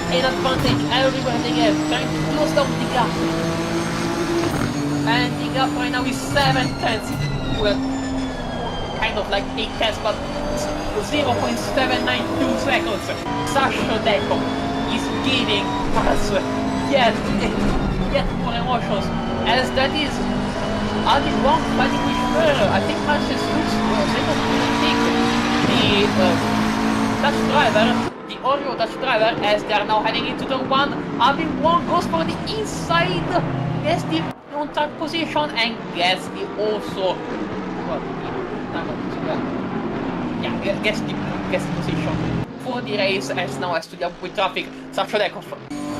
Speaker 1: an advantage everywhere they have, trying to close down the gap. And the gap right now is 7 tenths. Well, kind of like 8 tenths, but 0.792 seconds. Assetto is giving us yet more emotions, as that is adding one fighting with her. I think Francis Lux was able to take the Dutch driver, the Oreo Dutch driver, as they are now heading into turn 1. Having one goes for the inside, gets the on track position and gets the also gets the position for the race, as now has to deal with traffic. Assetto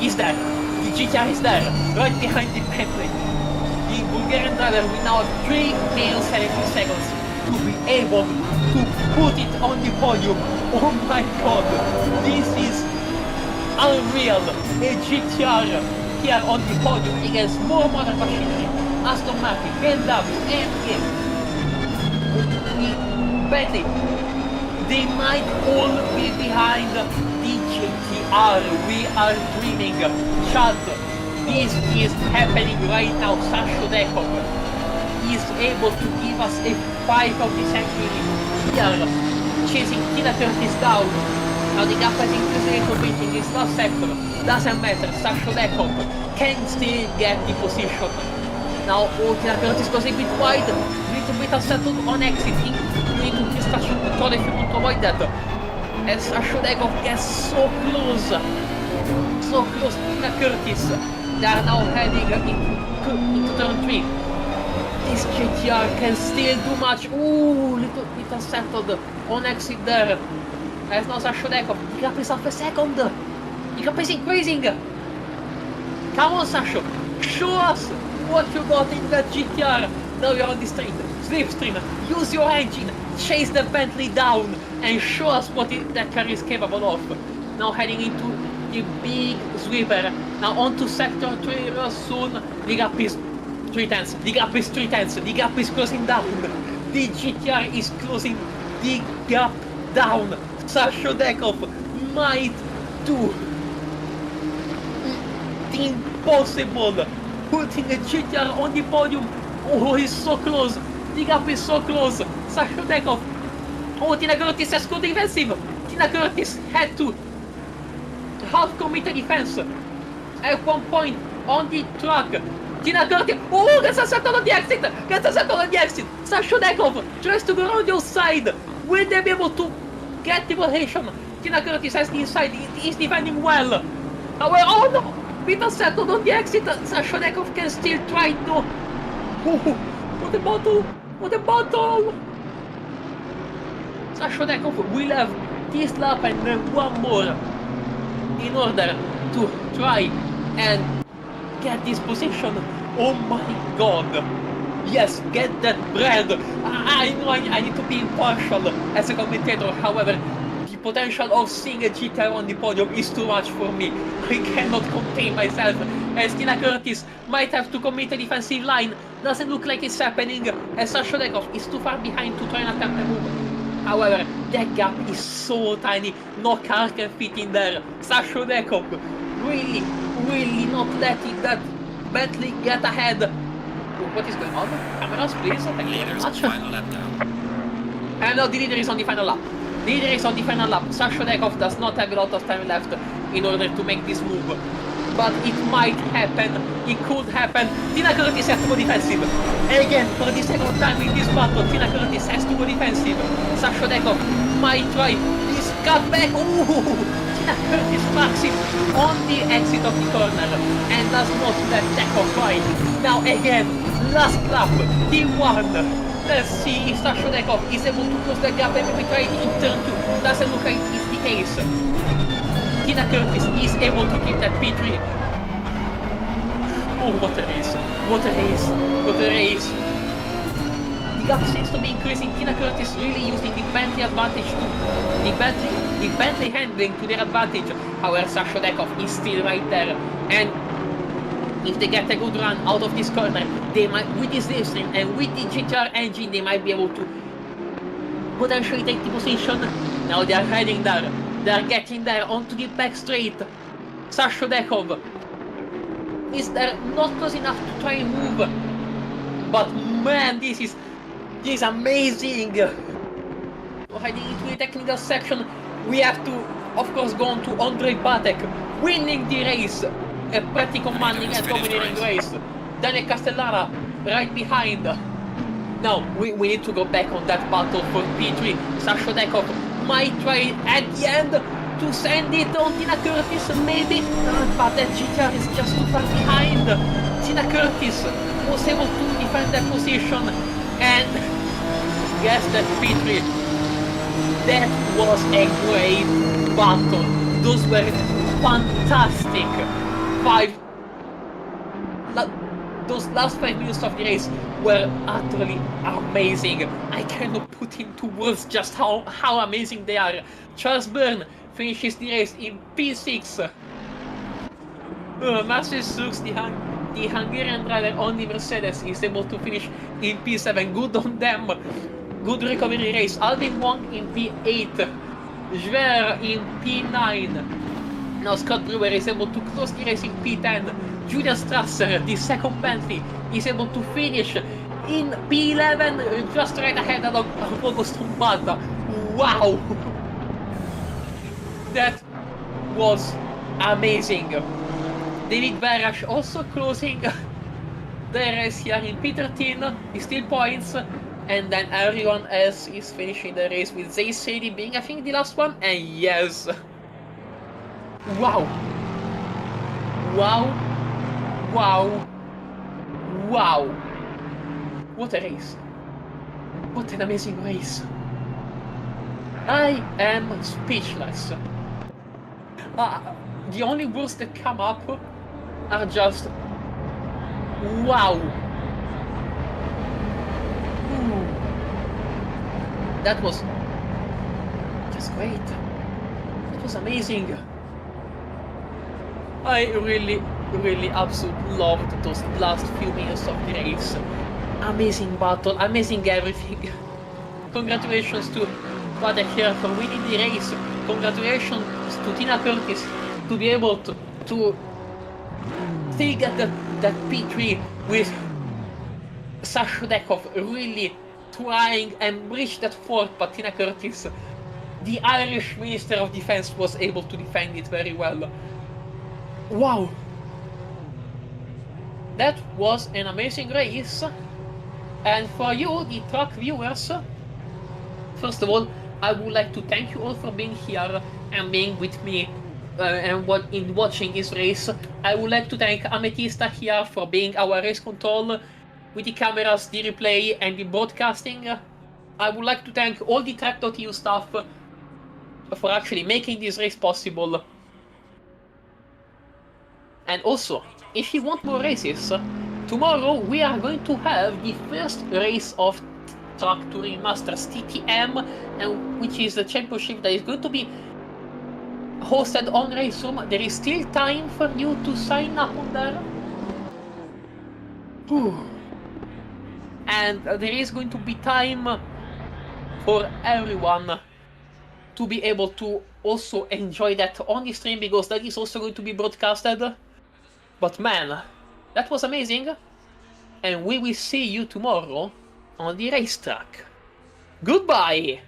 Speaker 1: is there, the GTR is there, right behind the Bentley. The Bulgarian driver will now have 3 minutes and 2 seconds to be able to put it on the podium. Oh my god, this is unreal. A GTR here on the podium against more modern machinery, Aston Martin, BMW, AMG, Bentley. They might all be behind the GTR. We are dreaming. Chad, this is happening right now. Assetto is able to give us a fight of the century here, chasing Tina Curtis down. Now the gap has increased a little bit in this last sector. Doesn't matter, Assetto can still get the position. Now Tina Curtis goes a bit wide, a little bit unsettled on exit. You need to use traction control if you want to avoid that. And Assetto gets so close to Tina Curtis. They are now heading into turn 3. This GTR can still do much. Ooh, little bit unsettled on exit there. As now Assetto, the gap is half a second. The gap is increasing. Come on, Assetto, show us what you got in that GTR. Now you're on the street, slipstream, use your engine, chase the Bentley down, and show us what that car is capable of. Now heading into the big sweeper. Now onto sector 3 real soon. The gap is 3 tenths. The gap is 3 tenths. The gap is closing down. The GTR is closing the gap down. Assetto might do the impossible, putting a GTR on the podium. Oh, he's so close. The gap is so close. Assetto. Oh, Tina Curtis has good defensive. Tina Curtis had to half commit a defense at one point on the track. Tina Curtis, oh, gets Assetto on the exit. Assetto tries to go around the outside. Will they be able to get the rotation? Tina Curtis has the inside. He is defending well. However, oh no! With Assetto on the exit, Assetto can still try to... Oh, what a bottle! What a bottle! Assetto will have this lap and then one more in order to try and get this position. Oh my god! Yes, get that bread! I know I need to be impartial as a commentator, however, the potential of seeing a GTR on the podium is too much for me. I cannot contain myself, as Tina Curtis might have to commit a defensive line. Doesn't look like it's happening, as Assetto is too far behind to try and attempt a move. However, that gap is so tiny, no car can fit in there. Assetto really not letting that Bentley get ahead. What is going on? Cameras, please. Thank you very much. And now the leader is on the final lap. The leader is on the final lap. Sashodekov does not have a lot of time left in order to make this move. But it might happen. It could happen. Tina Curtis has to go defensive. Again, for the second time in this battle, Tina Curtis has to go defensive. Sashodekov might try this cutback. Ooh! Tina Curtis parks it on the exit of the corner and does not let Dekov by. Now again, last lap, he won. Let's see if Sashodekov is able to close the gap and maybe try it in turn 2. Doesn't look like it's the case. Tina Curtis is able to keep that P3. Oh, what a race. What a race. What a race. The gap seems to be increasing. Tina Curtis really using the Bentley advantage too. The Bentley handling to their advantage. However, Sashodekov is still right there. And if they get a good run out of this corner, they might, with this slipstream and with the GTR engine, they might be able to potentially take the position. Now they are heading there. They are getting there onto the back straight. Sashodekov is there, not close enough to try and move. But man, this is amazing. Heading into the technical section, we have to, of course, go on to Andrei Batek, winning the race. A pretty commanding and dominating race. Daniel Castellara right behind. Now we need to go back on that battle for P3. Sashodekov might try at the end to send it on Tina Curtis, maybe, but that GTR is just too far behind. Tina Curtis was able to defend that position and guess that P3. That was a great battle. Those were fantastic. Those last 5 minutes of the race were utterly amazing. I cannot put into words just how amazing they are. Charles Byrne finishes the race in P6. Marcel Sux, the Hungarian driver on the Mercedes, is able to finish in P7. Good on them. Good recovery race. Alvin Wong in P8. Jver in P9. Now Scott Brewer is able to close the race in P10. Julian Strasser, the second Bentley, is able to finish in P11, just right ahead of August Umbata. Wow! That was amazing. David Barash also closing the race here in P13, he still points, and then everyone else is finishing the race with Zay Sadie being, I think, the last one, and yes! Wow! Wow! Wow! Wow! What a race! What an amazing race! I am speechless. The only words that come up are just wow! Ooh. That was just great. That was amazing. I really absolutely loved those last few minutes of the race. Amazing battle, amazing everything. Congratulations to Batek here for winning the race. Congratulations to Tina Curtis to be able to still get that P3 with Sashodekov really trying and reach that fourth, but Tina Curtis, the Irish Minister of Defense, was able to defend it very well. Wow! That was an amazing race, and for you, the track viewers, first of all, I would like to thank you all for being here and being with me and watching this race. I would like to thank Amethysta here for being our race control with the cameras, the replay, and the broadcasting. I would like to thank all the tracc.eu staff for actually making this race possible. And also, if you want more races, tomorrow we are going to have the first race of Track Touring Masters TTM, and which is the championship that is going to be hosted on RaceRoom. There is still time for you to sign up on there. And there is going to be time for everyone to be able to also enjoy that on the stream, because that is also going to be broadcasted. But man, That was amazing, and we will see you tomorrow on the racetrack. Goodbye!